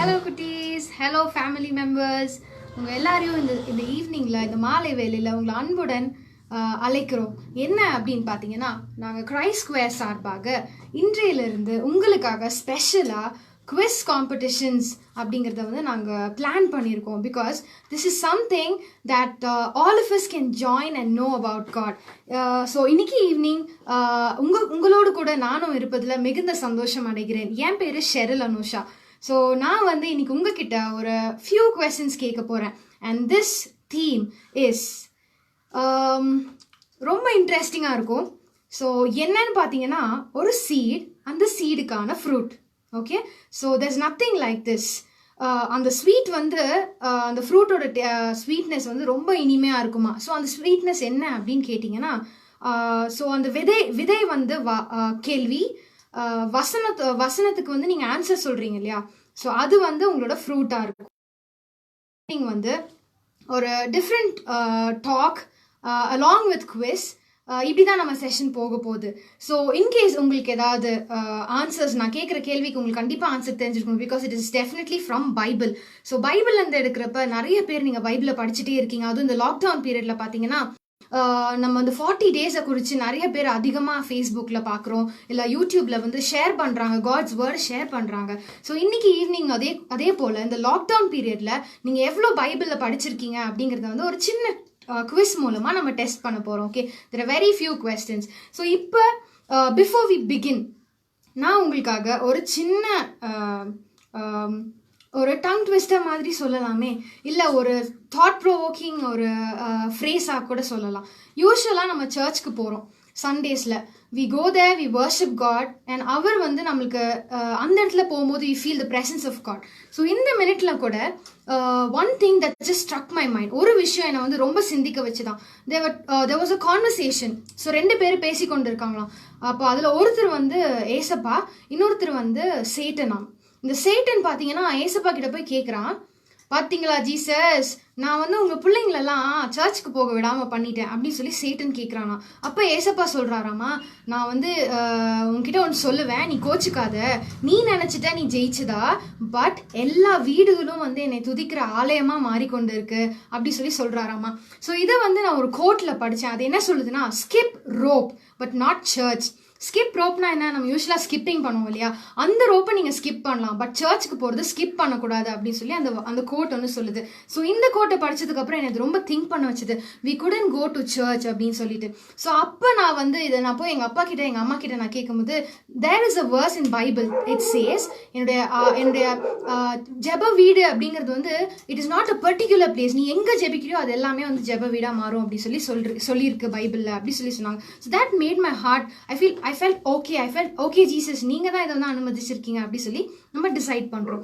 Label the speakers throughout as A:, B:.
A: Hello குட்டீஸ், hello family members. உங்கள் எல்லாரையும் இந்த ஈவினிங்கில், இந்த மாலை வேலையில் உங்களை அன்புடன் அழைக்கிறோம். என்ன அப்படின்னு பார்த்தீங்கன்னா, நாங்கள் கிரைஸ்ட் ஸ்கொயர் சார்பாக இன்றையிலிருந்து உங்களுக்காக ஸ்பெஷலாக குவிஸ் காம்படிஷன்ஸ் அப்படிங்கிறத வந்து நாங்கள் பிளான் பண்ணியிருக்கோம். Because this is something that all of us can join and know about God. So இன்னைக்கு ஈவினிங் உங்களோடு கூட நானும் இருப்பதில் மிகுந்த சந்தோஷம் அடைகிறேன். என் பேர் ஷெரில் அனுஷா. ஸோ நான் வந்து இன்னைக்கு உங்ககிட்ட ஒரு ஃபியூ கொஸ்டின்ஸ் கேட்க போகிறேன். அண்ட் திஸ் தீம் இஸ் ரொம்ப இன்ட்ரெஸ்டிங்காக இருக்கும். ஸோ என்னன்னு பார்த்தீங்கன்னா, ஒரு சீட், அந்த சீடுக்கான fruit. Okay, so there's nothing like this. அந்த ஸ்வீட் வந்து அந்த ஃப்ரூட்டோட ஸ்வீட்னஸ் வந்து ரொம்ப இனிமையாக இருக்குமா. ஸோ அந்த ஸ்வீட்னஸ் என்ன அப்படின்னு கேட்டிங்கன்னா, ஸோ அந்த விதை வந்து கேள்வி, வசனத்துக்கு வந்து நீங்கள் ஆன்சர் சொல்கிறீங்க இல்லையா, ஸோ அது வந்து உங்களோட ஃப்ரூட்டாக இருக்கும். நீங்கள் வந்து ஒரு different talk along with quiz, இப்படி தான் நம்ம செஷன் போக போகுது. ஸோ இன்கேஸ் உங்களுக்கு ஏதாவது ஆன்சர்ஸ், நான் கேட்குற கேள்விக்கு உங்களுக்கு கண்டிப்பாக ஆன்சர் தெரிஞ்சிருக்கணும். Because it is definitely from Bible. So பைபிள்லேருந்து எடுக்கிறப்ப நிறைய பேர் நீங்கள் பைபிளை படிச்சுட்டே இருக்கீங்க. அதுவும் இந்த லாக்டவுன் பீரியடில் பார்த்தீங்கன்னா, நம்ம அந்த 40 டேஸை குறித்து நிறைய பேர் அதிகமாக ஃபேஸ்புக்கில் பார்க்குறோம், இல்லை யூடியூப்பில் வந்து ஷேர் பண்ணுறாங்க, காட்ஸ் வேர்ட் ஷேர் பண்ணுறாங்க. ஸோ இன்றைக்கி ஈவினிங் அதே போல் இந்த லாக்டவுன் பீரியடில் நீங்கள் எவ்வளோ பைபிளில் படிச்சிருக்கீங்க அப்படிங்கிறத வந்து ஒரு சின்ன குவிஸ் மூலமாக நம்ம டெஸ்ட் பண்ண போகிறோம். Okay, there are very few questions. So இப்போ பிஃபோர் வி பிகின், நான் உங்களுக்காக ஒரு சின்ன ஒரு டங் ட்விஸ்டர் மாதிரி சொல்லலாமே, இல்லை ஒரு தாட் ப்ரோவோக்கிங் ஒரு ஃப்ரேஸாக கூட சொல்லலாம். யூஸ்வலாக நம்ம சர்ச்சுக்கு போகிறோம் சண்டேஸில். We go there, we worship God, and அவர் வந்து நம்மளுக்கு அந்த இடத்துல போகும்போது we feel the presence of God. So இந்த மினிட்ல கூட one thing that just struck my mind, ஒரு விஷயம் என்னை வந்து ரொம்ப சிந்திக்க வச்சுதான். There was a conversation. So 2 பேர் பேசி கொண்டு இருக்காங்களாம். அப்போ அதில் ஒருத்தர் வந்து ஏசப்பா, இன்னொருத்தர் வந்து சேட்டனாம். இந்த சேட்டன் பார்த்தீங்கன்னா ஏசப்பா கிட்ட போய் கேட்குறான், பார்த்தீங்களா ஜீசஸ், நான் வந்து உங்கள் பிள்ளைங்களெல்லாம் சர்ச்சுக்கு போக விடாமல் பண்ணிட்டேன் அப்படின்னு சொல்லி சேட்டன் கேட்குறானா. அப்போ ஏசப்பா சொல்கிறாராமா, நான் வந்து உங்ககிட்ட ஒன்று சொல்லுவேன், நீ கோச்சுக்காத, நீ நினச்சிட்ட நீ ஜெயிச்சதா, பட் எல்லா வீடுகளும் வந்து என்னை துதிக்கிற ஆலயமாக மாறிக்கொண்டு இருக்கு அப்படி சொல்லி சொல்கிறாராமா. ஸோ இதை வந்து நான் ஒரு கோர்ட்டில் படித்தேன். அது என்ன சொல்லுதுன்னா, skip rope but not church. Skip ரோப்னா என்ன, நம்ம யூஸ்வலாக ஸ்கிப்பிங் பண்ணுவோம் இல்லையா, அந்த ரோப்பை நீங்கள் ஸ்கிப் பண்ணலாம், பட் சர்ச்சுக்கு போகிறது ஸ்கிப் பண்ணக்கூடாது அப்படின்னு சொல்லி அந்த கோட் வந்து சொல்லுது. ஸோ இந்த கோட்டை படித்ததுக்கப்புறம் எனக்கு ரொம்ப திங்க் பண்ண வச்சுது, we couldn't go to church அப்படின்னு சொல்லிட்டு. ஸோ அப்போ நான் வந்து இதை நான் போய் எங்கள் அப்பா கிட்ட, எங்கள் அம்மா கிட்ட நான் கேட்கும்போது, there is a verse in Bible, it says, என்னுடைய ஜெப வீடு அப்படிங்கிறது வந்து it is not a particular place, நீ எங்கே ஜெபிக்கிறியோ அது எல்லாமே வந்து ஜெப வீடாக மாறும் அப்படி சொல்லி சொல்லியிருக்கு பைபிளில் அப்படி சொன்னாங்க. So that made my heart, I felt okay Jesus, நீங்கள் தான் இதை வந்து அனுமதிச்சிருக்கீங்க அப்படி சொல்லி நம்ம டிசைட் பண்ணுறோம்.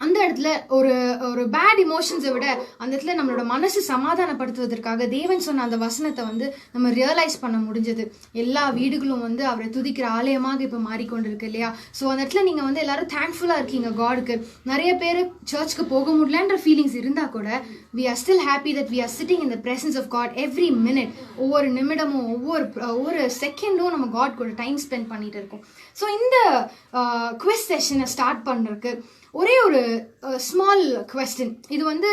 A: அந்த இடத்துல ஒரு பேட் இமோஷன்ஸை விட அந்த இடத்துல நம்மளோட மனசு சமாதானப்படுத்துவதற்காக தேவன் சொன்ன அந்த வசனத்தை வந்து நம்ம ரியலைஸ் பண்ண முடிஞ்சது. எல்லா வீடுகளும் வந்து அவரை துதிக்கிற ஆலயமாக இப்போ மாறிக்கொண்டு இருக்கு இல்லையா. ஸோ அந்த இடத்துல நீங்கள் வந்து எல்லாரும் தேங்க்ஃபுல்லாக இருக்கீங்க காடுக்கு. நிறைய பேர் சர்ச்சுக்கு போக முடியலன்ற ஃபீலிங்ஸ் இருந்தால் கூட we are still happy that we are sitting in the presence of God every minute. ஒவ்வொரு நிமிடமும் ஒவ்வொரு செகண்டும் நம்ம காட் கூட டைம் ஸ்பெண்ட் பண்ணிட்டு இருக்கோம். ஸோ இந்த குவிஸ் செஷனை ஸ்டார்ட் பண்ணுறதுக்கு ஒரே ஒரு ஸ்மால் கொஸ்டின். இது வந்து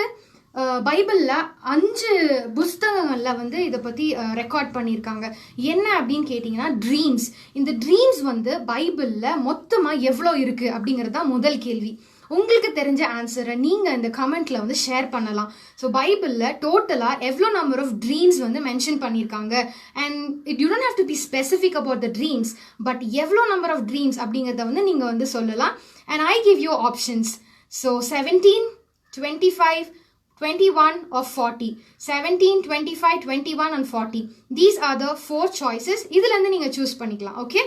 A: பைபிளில் 5 புஸ்தகங்களில் வந்து இதை பற்றி ரெக்கார்ட் பண்ணியிருக்காங்க. என்ன அப்படின்னு கேட்டிங்கன்னா, ட்ரீம்ஸ். இந்த ட்ரீம்ஸ் வந்து பைபிளில் மொத்தமாக எவ்வளோ இருக்குது அப்படிங்கிறது தான் முதல் கேள்வி. உங்களுக்கு தெரிஞ்ச ஆன்சரை நீங்கள் இந்த கமெண்ட்டில் வந்து ஷேர் பண்ணலாம். ஸோ பைபிளில் டோட்டலாக எவ்வளோ நம்பர் ஆஃப் ட்ரீம்ஸ் வந்து மென்ஷன் பண்ணியிருக்காங்க, and you don't have to be specific about the dreams, but எவ்வளோ நம்பர் ஆஃப் ட்ரீம்ஸ் அப்படிங்கிறத வந்து நீங்கள் வந்து சொல்லலாம். And I give you options. So 17, 25, 21 or 40. 17, 25, 21 and 40. These are the 4 choices. இதுலேருந்து நீங்கள் சூஸ் பண்ணிக்கலாம். Okay,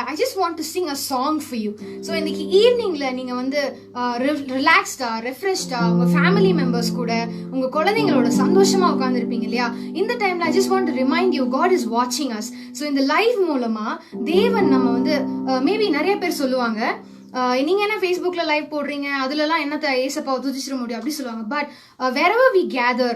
A: I just want to sing a song for you. So இன்னைக்கு ஈவினிங்ல நீங்க வந்து ரிலாக்ஸ்டா, ரெஃப்ரெஷ்டா உங்க ஃபேமிலி மெம்பர்ஸ் கூட, உங்க குழந்தைங்களோட சந்தோஷமா உட்கார்ந்துருப்பீங்க இல்லையா. இந்த டைம்ல I just want to remind you, God is watching us. So இந்த லைவ் மூலமா தேவன் நம்ம வந்து மேபி நிறைய பேர் சொல்லுவாங்க, நீங்க என்ன ஃபேஸ்புக்ல லைவ் போடுறீங்க, அதுலலாம் என்னத்தை ஏசப்பாவை துதிச்சிட முடியும் அப்படி சொல்லுவாங்க. பட் wherever we gather,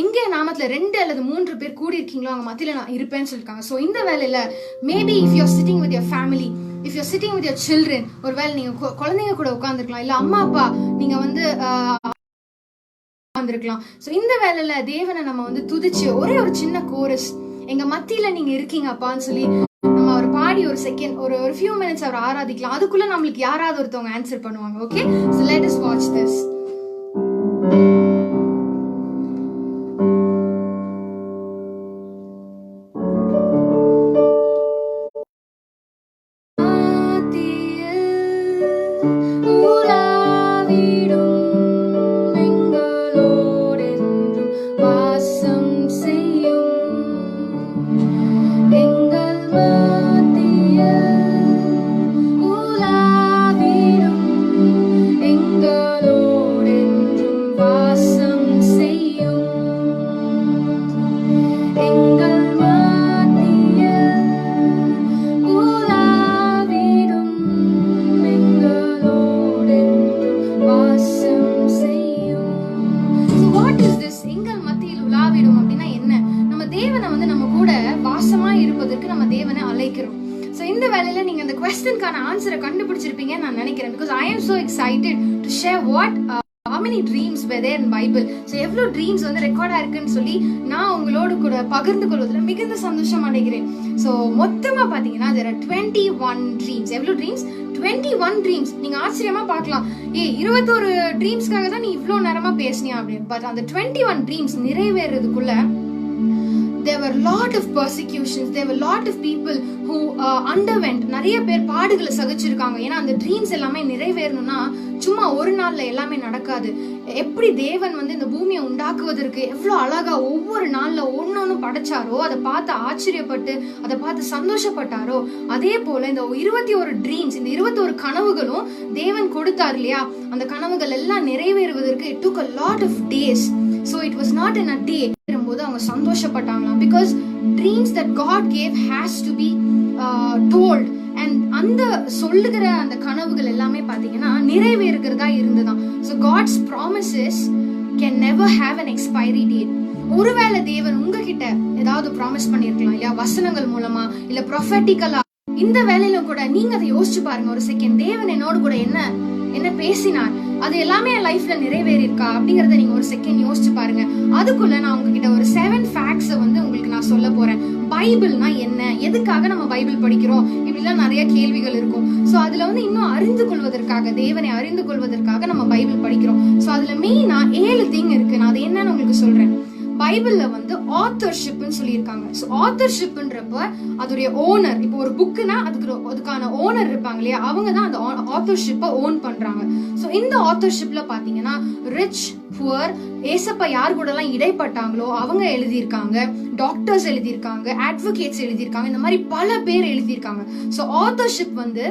A: எங்கே நாமத்தில் 2 அல்லது 3 பேர் கூடி இருக்கீங்களோ அங்கே மத்தியில் நான் இருப்பேன்னு சொல்லியிருக்காங்க. ஸோ இந்த வேலையில் maybe if you are sitting with your family, if you're you're sitting with your children, ஒருவேளை நீங்க குழந்தைங்க கூட உட்கார்ந்துருக்கலாம், இல்ல அம்மா அப்பா நீங்க வந்து உட்கார்ந்துருக்கலாம். ஸோ இந்த வேலையில தேவனை நம்ம வந்து துதிச்சு ஒரே ஒரு சின்ன கோரஸ், எங்க மத்தியில நீங்க இருக்கீங்க அப்பான்னு சொல்லி நம்ம அவர் பாடி ஒரு செகண்ட் ஒரு ஃபியூ மினிட்ஸ் அவர் ஆராதிக்கலாம். அதுக்குள்ள நம்மளுக்கு யாராவது ஒருத்தவங்க ஆன்சர் பண்ணுவாங்க. Okay, so let us watch this. ஆன்சரை கண்டுபிடிச்சிருப்பீங்கன்னு நான் நினைக்கிறேன். because I am so excited to share how many dreams were there in Bible. so எவ்வளவு ட்ரீம்ஸ் வந்து ரெக்கார்டா இருக்குன்னு சொல்லி நான் உங்களோட கூட பகிர்ந்து கொள்வதில் மிகுந்த சந்தோஷம் அடைகிறேன். ஸோ மொத்தமா பாத்தீங்கன்னா there are 21 dreams. எவ்வளவு ட்ரீம்ஸ்? 21 ட்ரீம்ஸ். நீங்க ஆச்சரியமா பார்க்கலாம், 21 ட்ரீம்ஸ்க்காக தான் நீ இவ்வளவு நேரமா பேசினியா அப்படின்னு. பட் அந்த 21 dreams நிறைவேறதுக்குள்ள there were lot of persecutions, there were lot of people who underwent, நிறைய பேர் பாடுகளை சகிச்சிருக்காங்க. ஏன்னா அந்த ட்ரீம்ஸ் எல்லாமே நிறைவேறணும்னா சும்மா ஒரு நாள்ல எல்லாமே நடக்காது. எப்படி தேவன் வந்து இந்த பூமியை உண்டாக்குவதற்கு எவ்வளவு அழகா ஒவ்வொரு நாள்ல ஒன்னொன்னு படைச்சாரோ, அதை பார்த்து ஆச்சரியப்பட்டு அதை பார்த்து சந்தோஷப்பட்டாரோ, அதே போல இந்த 21 ட்ரீம்ஸ், இந்த 21 கனவுகளும் தேவன் கொடுத்தார் இல்லையா, அந்த கனவுகள் எல்லாம் நிறைவேறுவதற்கு it took a lot of days. so it was not in a day. போது அவங்க சந்தோஷப்பட்டாங்களாம். because dreams that God gave has to be told. and அந்த சொல்லுகிற அந்த கனவுகள் எல்லாமே பாத்தீங்கன்னா நிறைவேறுகிறதா இருந்துதான். so God's promises can never have an expiry date. ஒருவேளை தேவன் உங்ககிட்ட ஏதாவது ப்ராமிஸ் பண்ணிருக்கலாம் இல்லையா, வசனங்கள் மூலமா இல்ல ப்ரொஃபெட்டிக்கலா. இந்த வேலையில கூட நீங்க அதை யோசிச்சு பாருங்க ஒரு செகண்ட், தேவன் என்னோடு கூட என்ன பேசினார், அது எல்லாமே என் லைஃப்ல நிறைவேறி இருக்கா அப்படிங்கறத நீங்க ஒரு செகண்ட் யோசிச்சு பாருங்க. அதுக்குள்ள நான் உங்ககிட்ட ஒரு 7 ஃபேக்ட்ஸ் வந்து உங்களுக்கு நான் சொல்ல போறேன். பைபிள்னா என்ன, எதுக்காக நம்ம பைபிள் படிக்கிறோம், இப்படிலாம் நிறைய கேள்விகள் இருக்கும். சோ அதுல வந்து இன்னும் அறிந்து கொள்வதற்காக, தேவனை அறிந்து கொள்வதற்காக நம்ம பைபிள் படிக்கிறோம். சோ அதுல மெயினா 7 திங் இருக்கு. நான் அது என்னன்னு உங்களுக்கு சொல்றேன். பைபிள்ல வந்து ஆத்தர்ஷிப்னு சொல்லியிருக்காங்க. ஸோ ஆத்தர்ஷிப்ன்றப்ப அதோடைய ஓனர், இப்போ ஒரு புக்குனா அதுக்கான ஓனர் இருப்பாங்க இல்லையா, அவங்க தான் அந்த ஆத்தர்ஷிப்பை ஓன் பண்றாங்க. ஸோ இந்த ஆத்தர்ஷிப்ல பாத்தீங்கன்னா ரிச், புவர், ஏசப்பா யார் கூட எல்லாம் இடைப்பட்டாங்களோ அவங்க எழுதியிருக்காங்க, டாக்டர்ஸ் எழுதியிருக்காங்க, அட்வொகேட்ஸ் எழுதியிருக்காங்க, இந்த மாதிரி பல பேர் எழுதியிருக்காங்க. ஸோ ஆத்தர்ஷிப் வந்து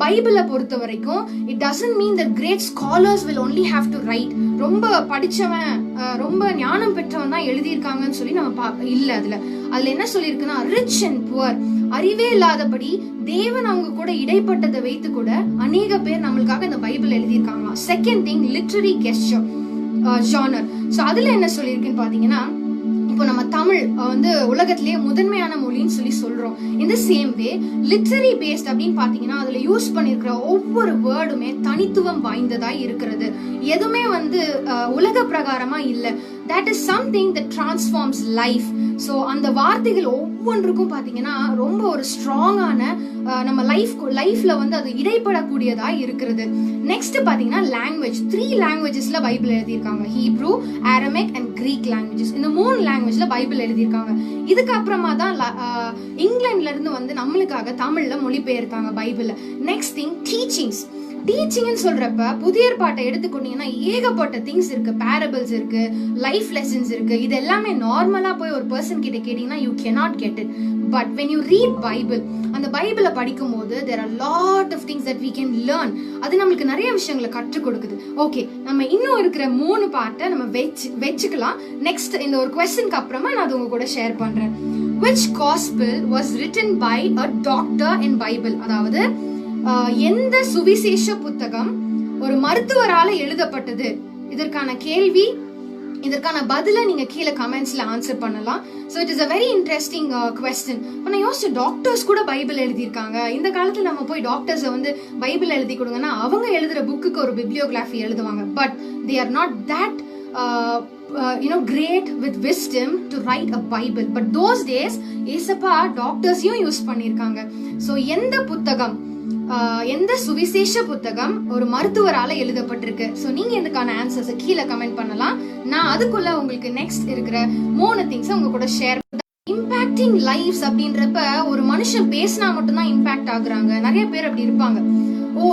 A: பைபிளை பொறுத்த வரைக்கும் it doesn't mean that great scholars will only have to write, ரொம்ப படிச்சவன் ரொம்ப ஞானம் பெற்றவன் தான் எழுதியிருக்காங்கன்னு சொல்லி நம்ம இல்ல. அதுல என்ன சொல்லியிருக்குன்னா ரிச் அண்ட் புவர், அறிவே இல்லாதபடி தேவன் அவங்க கூட இடைப்பட்டதை வைத்து கூட அநேக பேர் நம்மளுக்காக இந்த பைபிள் எழுதியிருக்காங்களாம். செகண்ட் திங், லிட்ரரி கெஸ்டர் ஜானர். சோ அதுல என்ன சொல்லியிருக்குன்னு பாத்தீங்கன்னா, இப்போ நம்ம தமிழ் வந்து உலகத்திலேயே முதன்மையான மொழின்னு சொல்லி சொல்றோம். இந்த சேம் வே லிட்ரரி பேஸ்ட் அப்படின்னு பாத்தீங்கன்னா அதுல யூஸ் பண்ணிருக்கிற ஒவ்வொரு வேர்டுமே தனித்துவம் வாய்ந்ததா இருக்கிறது. எதுவுமே வந்து உலக பிரகாரமா இல்ல. That is something that transforms life. So அந்த வார்த்தைகள் ஒவ்வொன்றுக்கும் பாத்தீங்கன்னா ரொம்ப ஒரு ஸ்ட்ராங்கான நம்ம லைஃப்ல வந்து அது இடைப்படக்கூடியதா இருக்கிறது. நெக்ஸ்ட் பாத்தீங்கன்னா லாங்குவேஜ். 3 லாங்குவேஜஸ்ல பைபிள் எழுதியிருக்காங்க. Hebrew, Aramaic and Greek languages. இந்த 3 லாங்குவேஜ்ல பைபிள் எழுதியிருக்காங்க. இதுக்கு அப்புறமா தான் இங்கிலாந்துல இருந்து வந்து நம்மளுக்காக தமிழ்ல மொழிபெயர்த்தாங்க பைபிள். Next thing, teachings. டீச்சிங்னு சொல்றப்ப புதிய ஏற்பாட்டை எடுத்துக்கொண்டீங்கன்னா ஏகப்பட்ட திங்ஸ் இருக்கு. பேரபிள்ஸ் இருக்கு, லைஃப் லெசன்ஸ் இருக்கு. இது எல்லாமே நார்மலா போய் ஒரு பர்சன் கிட்ட கேட்டீங்கன்னா you cannot get it. But when you read Bible, அந்த பைபிளை படிக்கும் போது there are lot of things that we can learn. அது நம்மளுக்கு நிறைய விஷயங்களை கற்றுக் கொடுக்குது. ஓகே, நம்ம இன்னும் இருக்கிற 3 பார்ட்டை நம்ம வச்சுக்கலாம். நெக்ஸ்ட் இந்த ஒரு கொஸ்டினுக்கு அப்புறமா நான் அது உங்க கூட ஷேர் பண்றேன். Which gospel was written by a doctor in Bible? அதாவது எந்த சுவிசேஷ புத்தகம் ஒரு மருத்துவரால எழுதப்பட்டது? இதற்கான கேள்வி இதற்கான பதில நீங்க கீழே கமெண்ட்ஸ்ல ஆன்சர் பண்ணலாம். So it is a very interesting question. நான் யோசிச்சு டாக்டர்ஸ் கூட பைபிள் எழுதியிருக்காங்க. இந்த காலத்துல நம்ம போய் டாக்டர்ஸை வந்து பைபிள் எழுதி கொடுங்கன்னா அவங்க எழுதுற புக்குக்கு ஒரு பிப்ளியோகிராஃபி எழுதுவாங்க. But they are not that great with wisdom to write a Bible. But those days ஏசப்பா டாக்டர்ஸையும் யூஸ் பண்ணியிருக்காங்க. ஸோ எந்த சுவிசேஷ புத்தகம் ஒரு மருத்துவரால எழுதப்பட்டிருக்கு? ஸோ நீங்க இதுக்கான ஆன்சர்ஸ் கீழே கமெண்ட் பண்ணலாம். நான் அதுக்குள்ள உங்களுக்கு நெக்ஸ்ட் இருக்கிற 3 திங்ஸ் உங்க கூட ஷேர். இம்பாக்டிங் லைஃப்ஸ் அப்படின்றப்ப ஒரு மனுஷன் பேசினா மட்டும்தான் இம்பாக்ட் ஆகுறாங்க. நிறைய பேர் அப்படி இருப்பாங்க.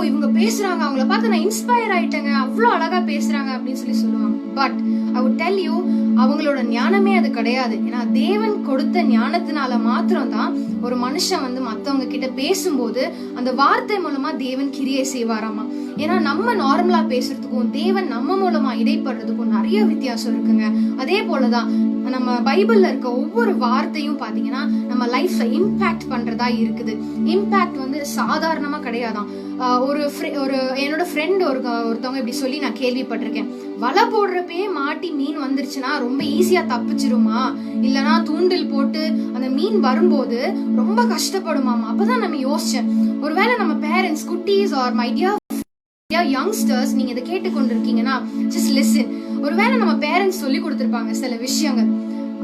A: இவங்க பேசுறாங்க, அவங்கள பார்த்து நான் இன்ஸ்பயர் ஆயிட்டேங்க, அவ்வளோ அழகா பேசுறாங்க அப்படின்னு சொல்லுவாங்க. But I would tell you, அவங்களோட ஞானமே அது கிடையாது. ஏன்னா தேவன் கொடுத்த ஞானத்தினால மாத்திரம் தான் ஒரு மனுஷன் வந்து மத்தவங்க கிட்ட பேசும்போது அந்த வார்த்தை மூலமா தேவன் கிரியை செய்வாராமா. ஏன்னா நம்ம நார்மலா பேசுறதுக்கும் தேவன் நம்ம மூலமா இடைப்படுறதுக்கும் நிறைய வித்தியாசம் இருக்குங்க. அதே போலதான் நம்ம பைபிள்ல இருக்க ஒவ்வொரு வார்த்தையும் பாத்தீங்கன்னா நம்ம லைஃப்ல இம்பாக்ட் பண்றதா இருக்குது. இம்பாக்ட் வந்து சாதாரணமா கிடையாதான். என்னோட ஃப்ரெண்ட் ஒருத்தவங்க இப்படி சொல்லி நான் கேள்விப்பட்டிருக்கேன். வலை போடுறப்பே மாட்டி மீன் வந்துருச்சுன்னா ரொம்ப ஈஸியா தப்பிச்சிருமா, இல்லனா தூண்டில் போட்டு அந்த மீன் வரும்போது ரொம்ப கஷ்டப்படுமாமா. அப்பதான் நம்ம யோசிச்சேன், ஒருவேளை நம்ம பேரண்ட்ஸ், குட்டீஸ் ஆர் மை டியர் யங்ஸ்டர்ஸ், நீங்க இதை கேட்டுக்கொண்டிருக்கீங்கன்னா ஜஸ்ட் லிசன். ஒருவேளை நம்ம பேரண்ட்ஸ் சொல்லி கொடுத்திருப்பாங்க சில விஷயங்கள்,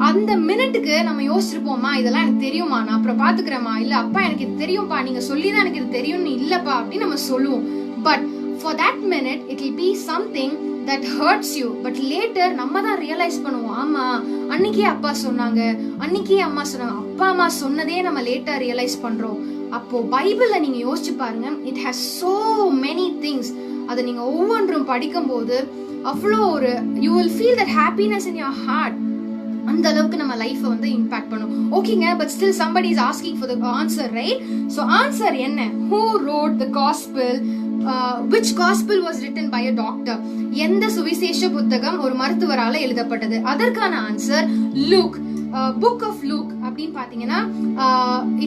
A: அந்த மினிட்டுக்கு நம்ம யோசிச்சிருப்போமா, இதெல்லாம் எனக்கு தெரியுமா, நான் அப்புறம் பாத்துக்கிறேமா, இல்ல அப்பா எனக்கு இது தெரியும்பா, நீங்க சொல்லிதான் எனக்கு இது தெரியும்னு இல்லப்பா அப்படின்னு நம்ம சொல்லுவோம். But for that minute it will be something that hurts you. But later நம்ம தான் ரியலைஸ் பண்ணுவோம், ஆமா அன்னைக்கே அப்பா சொன்னாங்க, அன்னைக்கே அம்மா சொன்னாங்க. அப்பா அம்மா சொன்னதே நம்ம லேட்டா ரியலைஸ் பண்றோம். அப்போ பைபிள்ல நீங்க யோசிச்சு பாருங்க, it has so many things. அதை நீங்க ஒவ்வொன்றும் படிக்கும் போது அவ்வளோ ஒரு you will feel that happiness in your heart. அந்த அளவுக்கு நம்ம லைஃபை வந்து இம்பாக்ட் பண்ணும். ஓகேங்க, but still somebody is asking for the answer, right? So answer என்ன? Who wrote the gospel? Which gospel was written by a doctor? எந்த சுவிசேஷ புத்தகம் ஒரு மருத்துவரால எழுதப்பட்டது? அதற்கான answer Luke. Book of Luke அப்படின்னு பாத்தீங்கன்னா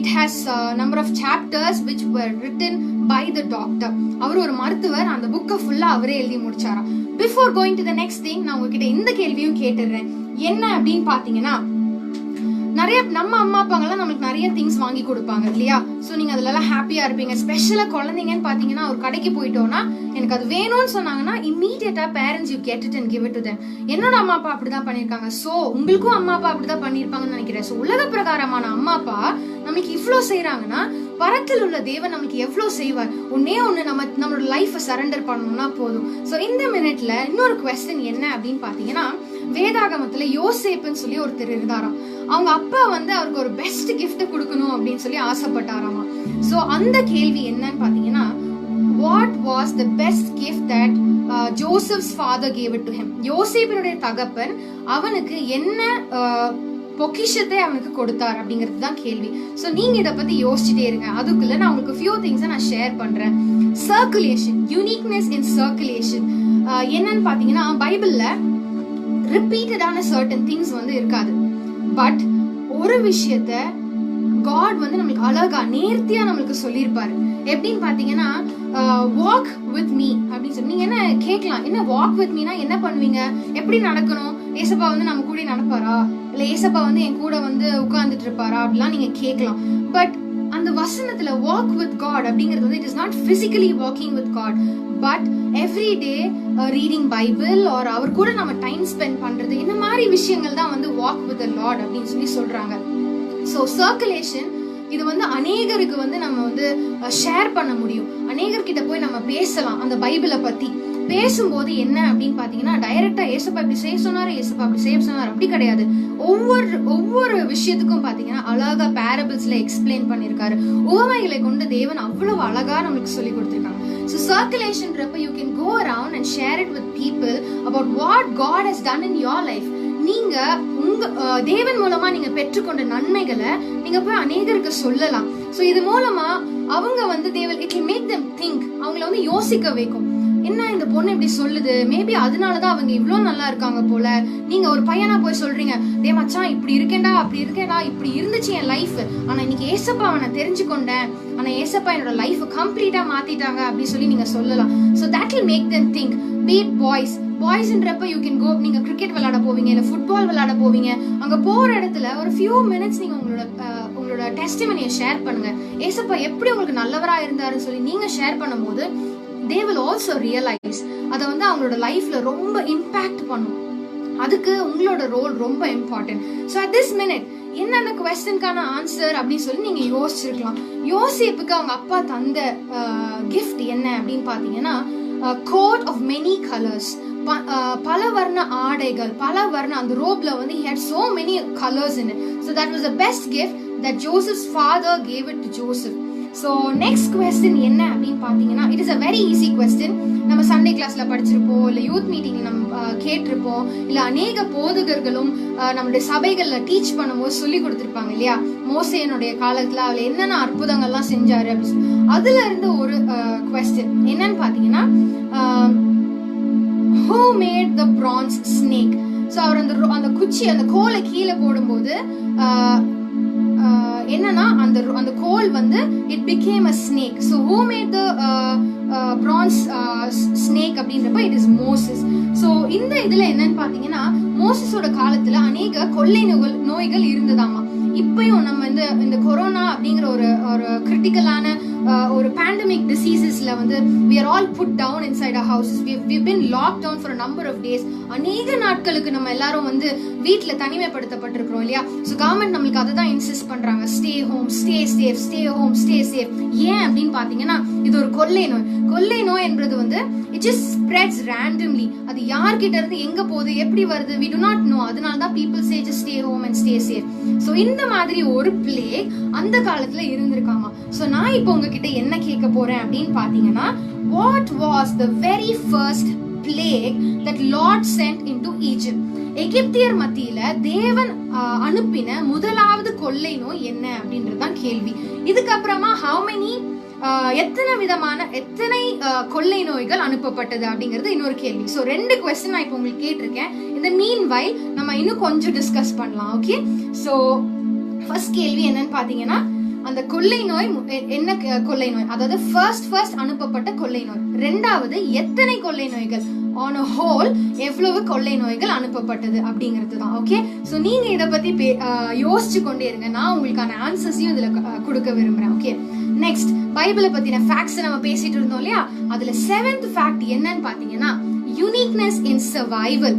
A: it has number of chapters which were written by the doctor. அவர் ஒரு மருத்துவர், அந்த புக்கை ஃபுல்லா அவரே எழுதி முடிச்சாராம். Before going to the next thing, நான் உங்ககிட்ட இந்த கேள்வியும் கேட்டுடுறேன். என்ன அப்படின்னு பாத்தீங்கன்னா, நிறைய நம்ம அம்மா அப்பாங்கெல்லாம் நம்மளுக்கு நிறைய திங்ஸ் வாங்கி கொடுப்பாங்க இல்லையா? சோ நீங்க அதுல எல்லாம் ஹாப்பியா இருப்பீங்க. ஸ்பெஷலா குழந்தைங்கன்னு பாத்தீங்கன்னா, ஒரு கடைக்கு போயிட்டோம்னா எனக்கு அது வேணும்னு சொன்னாங்கன்னா immediately parents you get it and give it to them. என்னோட அம்மா அப்பா அப்படிதான் பண்ணிருக்காங்க. சோ உங்களுக்கும் அம்மா அப்பா அப்படிதான் பண்ணிருப்பாங்கன்னு நினைக்கிறேன். சோ உலக பிரகாரமான அம்மா அப்பா நமக்கு இவ்வளவு செய்யறாங்கன்னா, பரத்தில் உள்ள தேவன் நமக்கு எவ்வளவு செய்வார். ஒன்னே ஒண்ணு, நம்மளோட லைஃபை சரண்டர் பண்ணணும்னா போதும். சோ இந்த மினிட்ல இன்னொரு குவெஸ்டின் என்ன அப்படின்னு பாத்தீங்கன்னா, வேதாகமத்துல யோசேப்புன்னு சொல்லி ஒருத்தர் இருந்தாராம். அவங்க அப்பா வந்து அவருக்கு ஒரு பெஸ்ட் கிஃப்ட் கொடுக்கணும் அப்படின்னு சொல்லி ஆசைப்பட்டாராமா. சோ அந்த கேள்வி என்னன்னு பாத்தீங்கன்னா, what was the best gift that Joseph's father gave it to him? யோசேப்பினுடைய தகப்பன் அவனுக்கு என்ன பொக்கிஷத்தை அவனுக்கு கொடுத்தார் அப்படிங்கிறது தான் கேள்வி. சோ நீங்க இத பத்தி யோசிச்சுட்டே இருங்க. அதுக்குள்ள நான் உங்களுக்கு few things நான் ஷேர் பண்றேன். சர்க்குலேஷன், யூனிக்னஸ் இன் சர்க்குலேஷன் என்னன்னு பாத்தீங்கன்னா, பைபிள்ல ரிப்பீட்டடான சர்டன் திங்ஸ் வந்து இருக்காது. பட் ஒரு விஷயத்த காட் வந்து நம்மளுக்கு அழகா நேர்த்தியா நம்மளுக்கு சொல்லியிருப்பாரு. எப்படின்னு பாத்தீங்கன்னா, வாக் வித் மீ அப்படின்னு சொல்லி நீங்க என்ன கேட்கலாம், என்ன வாக் வித் மீனா என்ன பண்ணுவீங்க, எப்படி நடக்கணும், ஏசப்பா வந்து நம்ம கூட நடப்பாரா, இல்ல ஏசப்பா வந்து என் கூட வந்து உட்கார்ந்துட்டு இருப்பாரா அப்படிலாம் நீங்க கேட்கலாம். பட் அந்த வசனத்துல வாக் வித் காட் அப்படிங்கிறது வந்து it is not physically walking with God, but every day reading Bible or அவர் கூட நம்ம டைம் ஸ்பெண்ட் பண்றது, இந்த மாதிரி விஷயங்கள் தான் வந்து வாக் வித் தி லார்ட் அப்படின்னு சொல்லி சொல்றாங்க. ஸோ சர்க்குலேஷன் இது வந்து அநேகருக்கு வந்து நம்ம வந்து ஷேர் பண்ண முடியும். அநேகர்கிட்ட போய் நம்ம பேசலாம். அந்த பைபிளை பத்தி பேசும்போது என்ன அப்படின்னு பாத்தீங்கன்னா, டைரக்டா ஏசப்பா இப்படி செய்ய சொன்னாரு, ஏசப்பா அப்படி செய்ய சொன்னாரு அப்படி கிடையாது. ஒவ்வொரு விஷயத்துக்கும் பாத்தீங்கன்னா அழகா பேரபிள்ஸ்ல எக்ஸ்பிளைன் பண்ணிருக்காரு. உவமைகளை கொண்டு தேவன் அவ்வளவு அழகா நம்மளுக்கு சொல்லி கொடுத்திருக்காங்க. So circulation rapa you can go around and share it with people about what God has done in your life. நீங்க உங்க தேவன் மூலமா நீங்க பெற்றுக்கொண்ட நன்மைகளை நீங்க போய் அநேகருக்கு சொல்லலாம். சோ இது மூலமா அவங்க வந்து it will make them think, அவங்கள வந்து யோசிக்க வைக்கும். என்ன இந்த பொண்ணு இப்படி சொல்லுது, மேபி அதனாலதான் அவங்க இவ்வளவு நல்லா இருக்காங்க போல. நீங்க ஒரு பையனா போய் சொல்றீங்க, டே மச்சான் இப்படி இருக்கேன்டா அப்படி இருக்கேன்டா, இப்படி இருந்துச்சு என் லைஃப், ஆனா இன்னைக்கு ஏசப்பா அவனை தெரிஞ்சுக்கொண்டேன், ஆனா ஏசப்பா என்னோட லைஃப் கம்ப்ளீட்டா மாத்திட்டாங்க அப்படி சொல்லி நீங்க சொல்லலாம். So that will make them think. Be it பாய்ஸ்ன்றப்ப யூ கேன் கோ, நீங்க கிரிக்கெட் விளையாட போவீங்க, இல்ல ஃபுட்பால் விளையாட போவீங்க, அங்க போற இடத்துல ஒரு ஃபியூ மினிட்ஸ் நீங்க உங்களோட டெஸ்டிமனியை ஷேர் பண்ணுங்க. ஏசப்பா எப்படி உங்களுக்கு நல்லவரா இருந்தாருன்னு சொல்லி நீங்க ஷேர் பண்ணும்போது they will also realize அதை வந்து அவங்களோட லைஃப்ல ரொம்ப இம்பாக்ட் பண்ணும். அதுக்கு உங்களோட ரோல் ரொம்ப important. So at this minute என்னென்ன குவெஸ்டனுக்கான ஆன்சர் அப்படின்னு சொல்லி நீங்க யோசிச்சிருக்கலாம். யோசிப்புக்கு அவங்க அப்பா தந்த கிஃப்ட் என்ன அப்படின்னு பாத்தீங்கன்னா கோட் ஆஃப் மெனி கலர்ஸ், பல வர்ண ஆடைகள், பல வர்ண அந்த ரோப்ல வந்து he had so many colors in it. So that was the best gift that Joseph's father gave it to Joseph. So next question என்ன அப்படின்னு பாத்தீங்கன்னா, it is a very easy question. நம்ம சண்டே கிளாஸ்ல படிச்சிருப்போம், இல்ல யூத் மீட்டிங்ல நம்ம கேட்டிருப்போம், இல்ல அநேக போதகர்களும் நம்மளுடைய சபைகள்ல டீச் பண்ணும்போது சொல்லி கொடுத்திருப்பாங்க இல்லையா, மோசேனுடைய காலத்துல அவளை என்னென்ன அற்புதங்கள்லாம் செஞ்சாரு அப்படின்னு. அதுல இருந்து ஒரு question என்னன்னு பாத்தீங்கன்னா, who made the bronze snake? So அவர் அந்த குச்சி அந்த கோலை கீழே போடும்போது என்னன்னா அந்த கோல் வந்து it became a snake. So who made the bronze snake அப்படின்றப்ப it is Moses. So இந்த இதுல என்னன்னு பாத்தீங்கன்னா, மோசஸோட காலத்துல அநேக கொள்ளை நோய்கள் இருந்ததாமா. இப்பயும் நம்ம இந்த கொரோனா அப்படிங்கிற ஒரு கிரிட்டிக்கலான ஒரு பேண்டமிக் டிசீசஸ்ல வந்து we are all put down inside our houses. we've been locked down for a number of days. அநேக நாட்களுக்கு நம்ம எல்லாரும் வந்து வீட்ல தனிமைப்படுத்தப்பட்டிருக்கிறோம் இல்லையா. ஸோ கவர்மெண்ட் நம்மளுக்கு அதை தான் இன்சிஸ்ட் பண்றாங்க, stay home, stay safe, stay home, stay safe. ஏன் அப்படின்னு பாத்தீங்கன்னா, இது ஒரு கொள்ளை நோய் என்பது வந்து it just spreads randomly. அது யார்கிட்ட இருந்து எங்க போகுது, எப்படி வருது, we do not know. அதனால தான் people say just stay home and stay safe. So இந்த மாதிரி ஒரு பிளேக் அந்த காலத்துல இருந்திருக்காமா. ஸோ நான் இப்போ உங்ககிட்ட என்ன கேட்க போறேன் அப்படின்னு பாத்தீங்கன்னா, what was the very first plague that Lord sent into Egypt? எகிப்தியர் மத்தியில தேவன் அனுப்பின முதலாவது கொள்ளை நோய் என்ன அப்படின்றதுதான் கேள்வி. இதுக்கப்புறமா how many எத்தனை கொள்ளை நோய்கள் அனுப்பப்பட்டது அப்படிங்கிறது இன்னொரு கேள்வி. சோ 2 क्वेश्चन நான் இப்போ உங்களுக்கு கேட்டிருக்கேன். இந்த மீன் வைல் நம்ம இன்னும் கொஞ்சம் டிஸ்கஸ் பண்ணலாம். ஓகே, சோ ஃபர்ஸ்ட் கேள்வி என்னன்னு பாத்தீங்கன்னா, அந்த கொள்ளை நோய் என்ன கொள்ளை நோய், அதாவது ஃபர்ஸ்ட் அனுப்பப்பட்ட கொள்ளை நோய். ரெண்டாவது எத்தனை கொள்ளை நோய்கள், ஆன் அ ஹோல் எவ்வளவு கொள்ளை நோய்கள் அனுப்பப்பட்டது அப்படிங்கிறது தான். ஓகே, சோ நீங்க இத பத்தி யோசிச்சு கொண்டே இருங்க, நான் உங்களுக்கான ஆன்சர்ஸையும் இதுல கொடுக்க விரும்புறேன். ஓகே, நெக்ஸ்ட் பைபிளை பத்தின ஃபேக்ட்ஸ் நம்ம பேசிட்டு இருந்தோம் இல்லையா, அதுல 7th ஃபேக்ட் என்னன்னு பாத்தீங்கன்னா, யூனிக்னஸ் இன் சர்வைவல்.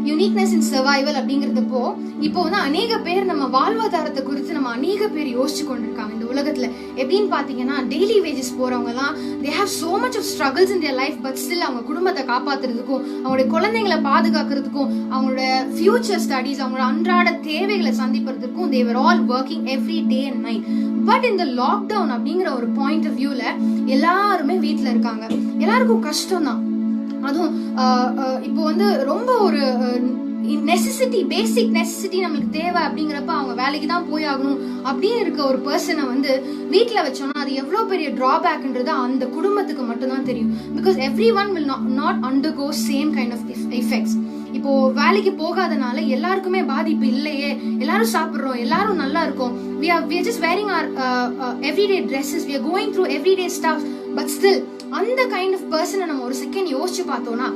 A: யூனிக்னஸ் இன் சர்வைவல் அப்படிங்கிறதுப்போ இப்போ வந்து அநேக பேர் நம்ம வாழ்வாதாரத்தை குறித்து நம்ம அநேக பேர் யோசிச்சு கொண்டிருக்காங்க இந்த உலகத்துல. எப்படின்னு பாத்தீங்கன்னா, டெய்லி வேஜஸ் போறவங்க எல்லாம் they have so much of struggles in their life, but still அவங்க குடும்பத்தை காப்பாத்துறதுக்கும், அவங்களுடைய குழந்தைங்களை பாதுகாக்கிறதுக்கும், அவங்களோட ஃபியூச்சர் ஸ்டடீஸ், அவங்களோட அன்றாட தேவைகளை சந்திப்பதற்கும் they were all working every day and night. But இந்த லாக்டவுன் அப்படிங்கிற ஒரு பாயிண்ட் ஆஃப் வியூல எல்லாருமே வீட்டுல இருக்காங்க, எல்லாருக்கும் கஷ்டம் தான். அதுவும் இப்போ வந்து ரொம்ப ஒரு நெசசிட்டி, பேசிக் நெசசிட்டி நம்மளுக்கு தேவை அப்படிங்கிறப்ப அவங்க வேலைக்கு தான் போய் ஆகணும் அப்படின்னு இருக்க ஒரு பர்சனை வந்து வீட்டில் வச்சோம்னா அது எவ்வளோ பெரிய டிராபேக்ன்றது அந்த குடும்பத்துக்கு மட்டும்தான் தெரியும். Because every one will not undergo same kind of effects. இப்போ வேலைக்கு போகாதனால எல்லாருக்குமே பாதிப்பு இல்லையே, எல்லாரும் சாப்பிட்றோம், எல்லாரும் நல்லா இருக்கும், we are just wearing our everyday dresses, we are going through everyday stuff, but still அந்த கைண்ட் ஆஃப் பர்சனை நம்ம ஒரு செகண்ட் யோசிச்சு பார்த்தோம்னா,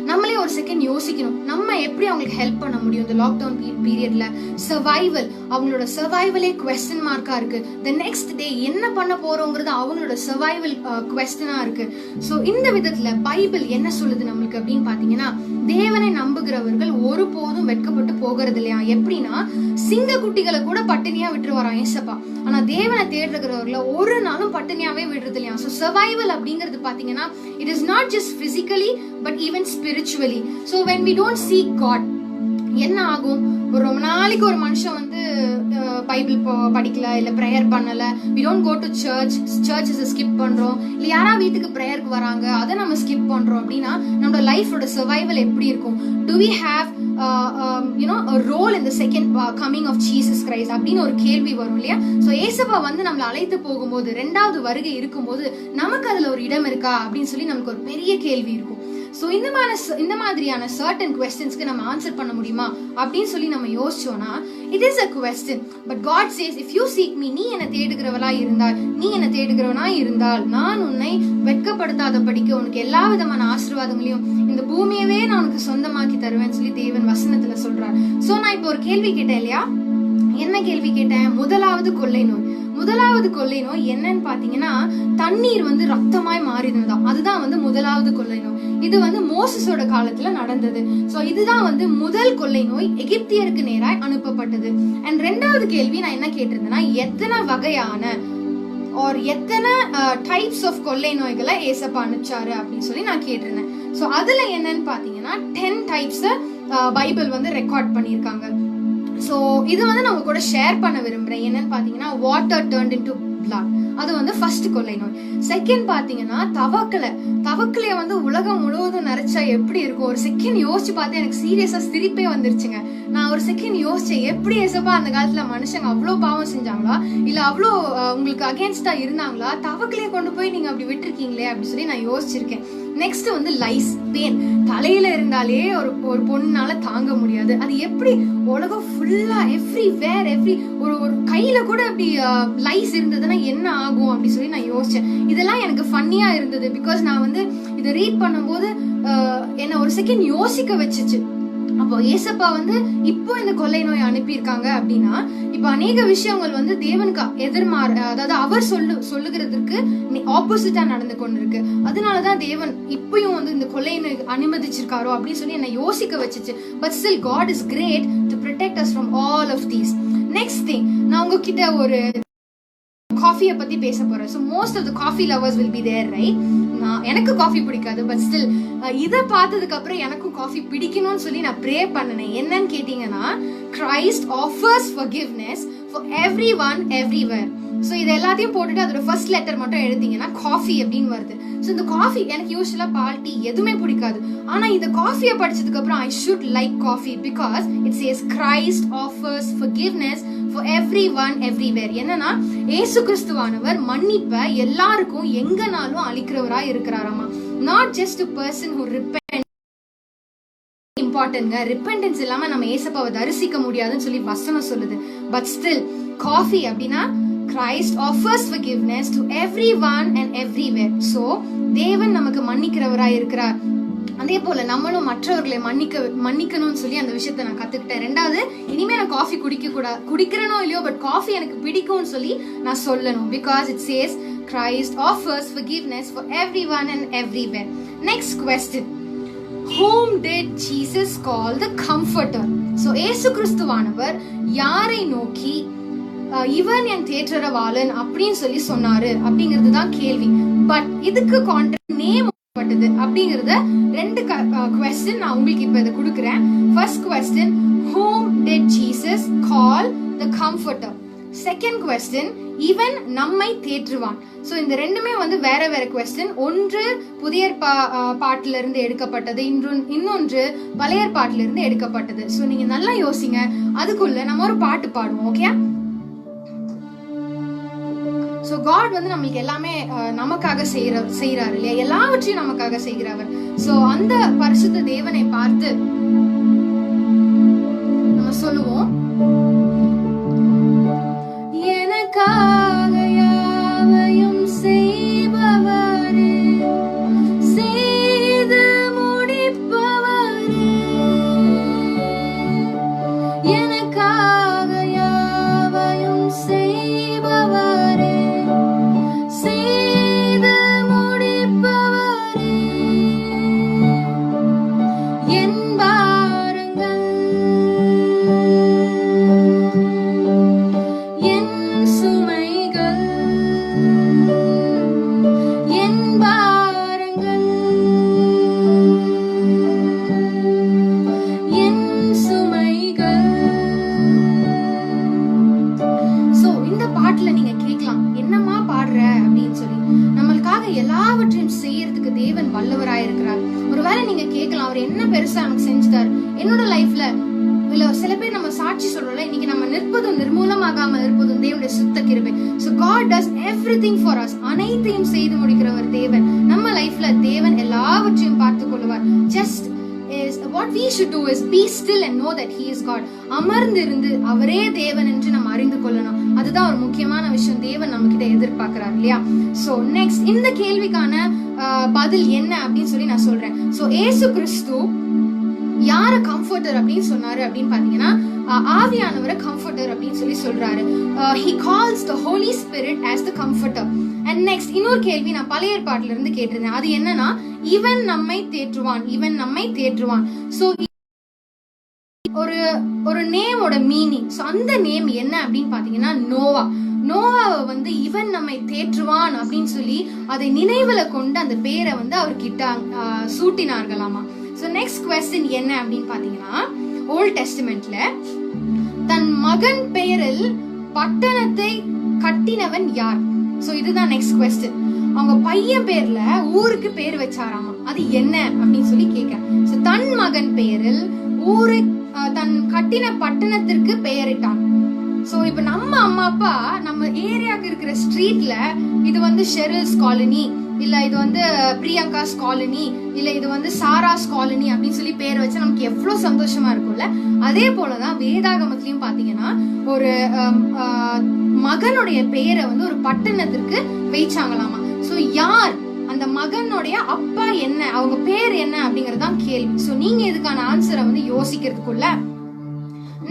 A: நம்மளே ஒரு செகண்ட் யோசிக்கணும், நம்ம எப்படி அவங்களுக்கு ஹெல்ப் பண்ண முடியும் இந்த லாக்டவுன் பீரியட்ல. சர்வைவல், அவங்களோட சர்வைவலே குவெஸ்டன் மார்க்கா இருக்கு. தி நெக்ஸ்ட் டே என்ன பண்ண போறோங்கிறது அவங்களோட சர்வைவல் குவெஸ்டனா இருக்கு. ஸோ இந்த விதத்துல பைபிள் என்ன சொல்லுது நம்மளுக்கு அப்படின்னு பாத்தீங்கன்னா, தேவனை நம்புகிறவர்கள் ஒருபோதும் வெட்கப்பட்டு போகிறது இல்லையா. எப்படின்னா, சிங்க குட்டிகளை கூட பட்டினியா விட்டுருவாராம் ஏசப்பா, ஆனா தேவனை தேடுறவர்களை ஒரு நாளும் பட்டினியாவே விடுறது இல்லையா. ஸோ சர்வைவல் அப்படிங்கிறது பாத்தீங்கன்னா, it is not just physically but even spiritually. So when we don't seek God, என்ன ஆகும், ஒரு ரொம்ப நாளைக்கு ஒரு மனுஷன் வந்து பைபிள் படிக்கல, இல்ல ப்ரேயர் பண்ணல, we don't go to church, churches skip பண்றோம், இல்ல யாரா வீட்டுக்கு ப்ரேயருக்கு வராங்க அதை நம்ம ஸ்கிப் பண்றோம் அப்படின்னா நம்மளோட லைஃபோட சர்வைவல் எப்படி இருக்கும்? Do we have a role in the second coming of Jesus Christ அப்படின்னு ஒரு கேள்வி வரும் இல்லையா? ஸோ ஏசப்பா வந்து நம்மளை அழைத்து போகும்போது, 2வது வருகை இருக்கும்போது நமக்கு அதுல ஒரு இடம் இருக்கா அப்படின்னு சொல்லி நமக்கு ஒரு பெரிய கேள்வி இருக்கும். ஸோ இந்த மாதிரியான சர்டன் கொஸ்டின்ஸ்க்கு நம்ம ஆன்சர் பண்ண முடியுமா அப்படின்னு சொல்லி நம்ம யோசிச்சோம்னா, it is a question. But God says, if you seek me, நீ என்ன தேடுகிறவனா இருந்தால் நான் உன்னை வெட்கப்படுத்தாத படிக்க உனக்கு எல்லா விதமான ஆசீர்வாதங்களையும் இந்த பூமியவே நான் உனக்கு சொந்தமாக்கி தருவேன்னு சொல்லி தேவன் வசனத்துல சொல்றார். ஸோ நான் இப்போ ஒரு கேள்வி கேட்டேன் இல்லையா? என்ன கேள்வி கேட்டேன்? முதலாவது கொள்ளை நோய் என்னன்னு பாத்தீங்கன்னா, தண்ணீர் வந்து ரத்தமாய் மாறினதுதான். அதுதான் வந்து முதலாவது கொள்ளை நோய். இது வந்து மோசஸோட காலத்துல நடந்தது. சோ இதுதான் வந்து முதல் கொள்ளை நோய், எகிப்தியருக்கு நேராய் அனுப்பப்பட்டது. அண்ட் 2வது கேள்வி நான் என்ன கேட்டிருந்தேன்னா, எத்தனை வகையான எத்தனை டைப்ஸ் ஆஃப் கொள்ளை நோய்களை ஏசப்பா அனுப்பிச்சாரு அப்படின்னு சொல்லி நான் கேட்டிருந்தேன். சோ அதுல என்னன்னு பாத்தீங்கன்னா 10 டைப்ஸ் பைபிள் வந்து ரெக்கார்ட் பண்ணிருக்காங்க. சோ இது வந்து நான் உங்க கூட ஷேர் பண்ண விரும்புறேன். என்னன்னு பாத்தீங்கன்னா, வாட்டர் டர்ன்ட் இன்டு பிளட், அது வந்து ஃபர்ஸ்ட் கொள்ளை நோய். செகண்ட் பாத்தீங்கன்னா தவக்கலைய வந்து உலகம் முழுவதும் நிறைச்சா எப்படி இருக்கும்? ஒரு செகண்ட் யோசிச்சு பார்த்தேன், எனக்கு சீரியஸா சிரிப்பே வந்துருச்சுங்க. நான் ஒரு செகண்ட் யோசிச்சேன், எப்படி ஏசப்பா அந்த காலத்துல மனுஷங்க அவ்வளவு பாவம் செஞ்சாங்களா, இல்ல அவ்வளோ உங்களுக்கு அகேன்ஸ்டா இருந்தாங்களா, தவக்கலைய கொண்டு போய் நீங்க அப்படி விட்டுருக்கீங்களே அப்படின்னு சொல்லி நான் யோசிச்சிருக்கேன். நெக்ஸ்ட் வந்து லைஸ், பெயின். தலையில இருந்தாலே ஒரு பொண்ணால தாங்க முடியாது. அது எப்படி உலகம் ஃபுல்லா எவ்ரிவேர் ஒரு கையில கூட அப்படி லைஸ் இருந்ததுன்னா என்ன ஆகும் அப்படி சொல்லி நான் யோசிச்சேன். இதெல்லாம் எனக்கு ஃபன்னியா இருந்தது. பிகாஸ் நான் வந்து இதை ரீட் பண்ணும்போது என்ன ஒரு செகண்ட் யோசிக்க வச்சுச்சு. அப்போ ஏசப்பா வந்து இப்போ இந்த கொள்ளை நோய் அனுப்பியிருக்காங்க அப்படின்னா, இப்ப அநேக விஷயங்கள் வந்து தேவனுக்கு அதாவது அவர் சொல்லுகிறதுக்கு ஆப்போசிட்டா நடந்து கொண்டு இருக்கு. அதனாலதான் தேவன் இப்பயும் வந்து இந்த கொள்ளை நோய் அனுமதிச்சிருக்காரோ அப்படின்னு சொல்லி என்ன யோசிக்க வச்சுச்சு. But still God is great to protect us from all of these. Next thing, நான் உங்ககிட்ட ஒரு காஃபியை பத்தி பேச போறேன். So most of the coffee lovers will be there, right? எனக்கு காஃபி பிடிக்காது, பட் ஸ்டில் இதை பார்த்ததுக்கு அப்புறம் எனக்கும் காஃபி பிடிக்கணும்னு சொல்லி நான் ப்ரே பண்ணினேன். என்னன்னு கேட்டீங்கன்னா, Christ offers forgiveness for everyone everywhere. So இது எல்லாத்தையும் போட்டுட்டு அதோட ஃபர்ஸ்ட் லெட்டர் மட்டும் எழுதிங்கன்னா காஃபி அப்படின்னு வருது. ஸோ இந்த காஃபி எனக்கு யூஸ்வலா பால், டீ எதுவுமே பிடிக்காது. ஆனா இந்த காஃபியை படிச்சதுக்கு அப்புறம் I should like coffee because it says Christ offers forgiveness for everyone everywhere. என்னன்னா, ஏசு கிறிஸ்துவானவர் மன்னிப்பை எல்லாருக்கும் எங்கனாலும் அளிக்கிறவரா இருக்கிறாராமா. not just a person who repent. இம்பார்ட்டன்ட்ங்க, ரிப்பெண்டன்ஸ் இல்லாம நம்ம ஏசப்பாவை தரிசிக்க முடியாதுன்னு சொல்லி வசனம் சொல்லுது. பட் ஸ்டில் காஃபி அப்படின்னா Christ offers forgiveness to everyone and everywhere. So தேவன் நமக்கு மன்னிக்கிறவரா இருக்கிறார். அதே போல நம்மளும் மற்றவர்களை மன்னிக்கணும்னு சொல்லி அந்த விஷயத்த நான் கத்துக்கிட்டேன். 2வது, இனிமே நான் காஃபி குடிக்கிறனோ இல்லையோ, பட் காஃபி எனக்கு பிடிக்கும்னு சொல்லி நான் சொல்லணும். Because it chase Christ offers forgiveness for everyone and everywhere. Next question, whom did Jesus call the comforter? So ஏசு கிறிஸ்துவானவர் யாரை நோக்கி இவன் என் தேற்றரவாளன் அப்படின்னு சொல்லி சொன்னாரு அப்படிங்கிறது தான் கேள்வி. பட் இதுக்கு கான்ட்ராக்ட் நேம் பட்டது அப்படிங்கறத 2 क्वेश्चन நான் உங்களுக்கு இப்ப இத கொடுக்கிறேன். First question, whom did Jesus call the comforter? Second question, இவன் நம்மை தேற்றுவான். சோ இந்த ரெண்டுமே வந்து வேற வேற क्वेश्चन. ஒன்று புதிய பாட்டுல இருந்து எடுக்கப்பட்டது, இன்னொன்று பழைய பாட்டுல இருந்து எடுக்கப்பட்டது. சோ நீங்க நல்லா யோசிங்க. அதுக்குள்ள நம்ம ஒரு பாட்டு பாடுவோம், ஓகே? சோ காட் வந்து நம்மளுக்கு எல்லாமே நமக்காக செய்யறாரு இல்லையா? எல்லாவற்றையும் நமக்காக செய்கிறவர். சோ அந்த பரிசுத்த தேவனை பார்த்து நம்ம சொல்லுவோம், எனக்காக யாவையும் செய்பவரே, செய்து முடிப்பவரே, எனக்காக யாவையும் செய்பவரே, செய்து முடிப்பவரே, என் பாரங்கள் எல்லாவற்றையும் செய்யறதுக்கு தேவன் வல்லவராயிருக்கிறார். ஒருவேளை நீங்க கேட்கலாம், அவர் என்ன பெருசா நமக்கு செஞ்சுட்டாரு என்னோட லைஃப்ல? இல்ல சில பேர் நம்ம சாட்சி சொல்றோம்ல, இன்னைக்கு நம்ம நிற்பதும் நிர்மூலமாகாம இருப்பதும் தேவனுடைய சுத்த கிருபை. So God does everything for us. அனைத்தையும் செய்து முடிக்கிறவர் தேவன். நம்ம லைஃப்ல தேவன் எல்லாவற்றையும் பார்த்துக் கொள்வார். Just is what we should do is be still and know that he is God. அமர்ந்திருந்து அவரே தேவன் என்று நம்ம அறிந்து கொள்ளணும். அதுதான் ஒரு முக்கியமான விஷயம் தேவன் நம்ம கிட்ட எதிர்பார்க்கிறார் இல்லையா? சோ நெக்ஸ்ட் இந்த கேள்விக்கான பதில் என்ன அப்படின்னு சொல்லி நான் சொல்றேன். சோ இயேசு கிறிஸ்து யார கம்ஃபர்டர் அப்படின்னு சொன்னாரு அப்படின்னு பாத்தீங்கன்னா, ஆவியானவரை கம்ஃபர்டர் அப்படின்னு சொல்லி சொல்றாரு. he calls the Holy Spirit as the comforter. and next இன்னொரு கேள்வி நான் பழைய ஏற்பாட்டுல இருந்து கேட்டிருந்தேன். அது என்னன்னா, இவன் நம்மை தேற்றுவான், இவன் நம்மை தேற்றுவான். சோ ஒரு நேமோட மீனிங், சோ அந்த நேம் என்ன அப்படின்னு பாத்தீங்கன்னா நோவா. நோவாவை வந்து இவன் நம்மை தேற்றுவான் அப்படின்னு சொல்லி அதை நினைவுல கொண்டு அந்த பேரை வந்து அவர்கிட்ட சூட்டினார்களாமா. சோ நெக்ஸ்ட் क्वेश्चन என்ன அப்படின்னு பாத்தீங்கன்னா, ஓல்ட் டெஸ்டமெண்ட்ல தன் மகன் பெயரில் பட்டணத்தை கட்டினவன் யார்? சோ இதுதான் நெக்ஸ்ட் क्वेश्चन. அவங்க பையன் பேர்ல ஊருக்கு பேர் வச்சாராமா, அது என்ன அப்படின்னு சொல்லி கேட்கிறேன். சோ தன் மகன் பெயரில் ஊரு தன் கட்டின பட்டணத்திற்கு பெயரிட்டான். சோ இப்ப நம்ம அம்மா அப்பா நம்ம ஏரியாக்கு இருக்கிற ஸ்ட்ரீட்ல இது வந்து ஷெரில்ஸ் காலனி, இல்ல இது வந்து பிரியங்காஸ் காலனி, இல்ல இது வந்து சாராஸ் காலனி அப்படின்னு சொல்லி பேர் வச்சா நமக்கு எவ்வளவு சந்தோஷமா இருக்கும்ல. அதே போலதான் வேதாகமத்திலயும் பாத்தீங்கன்னா ஒரு மகனுடைய பெயரை வந்து ஒரு பட்டணத்திற்கு வைச்சாங்களாமா. சோ யார் அந்த மகனுடைய அப்பா, என்ன அவங்க பேர் என்ன அப்படிங்கறதுதான் கேள்வி. சோ நீங்க இதுக்கான ஆன்சரை வந்து யோசிக்கிறதுக்குள்ள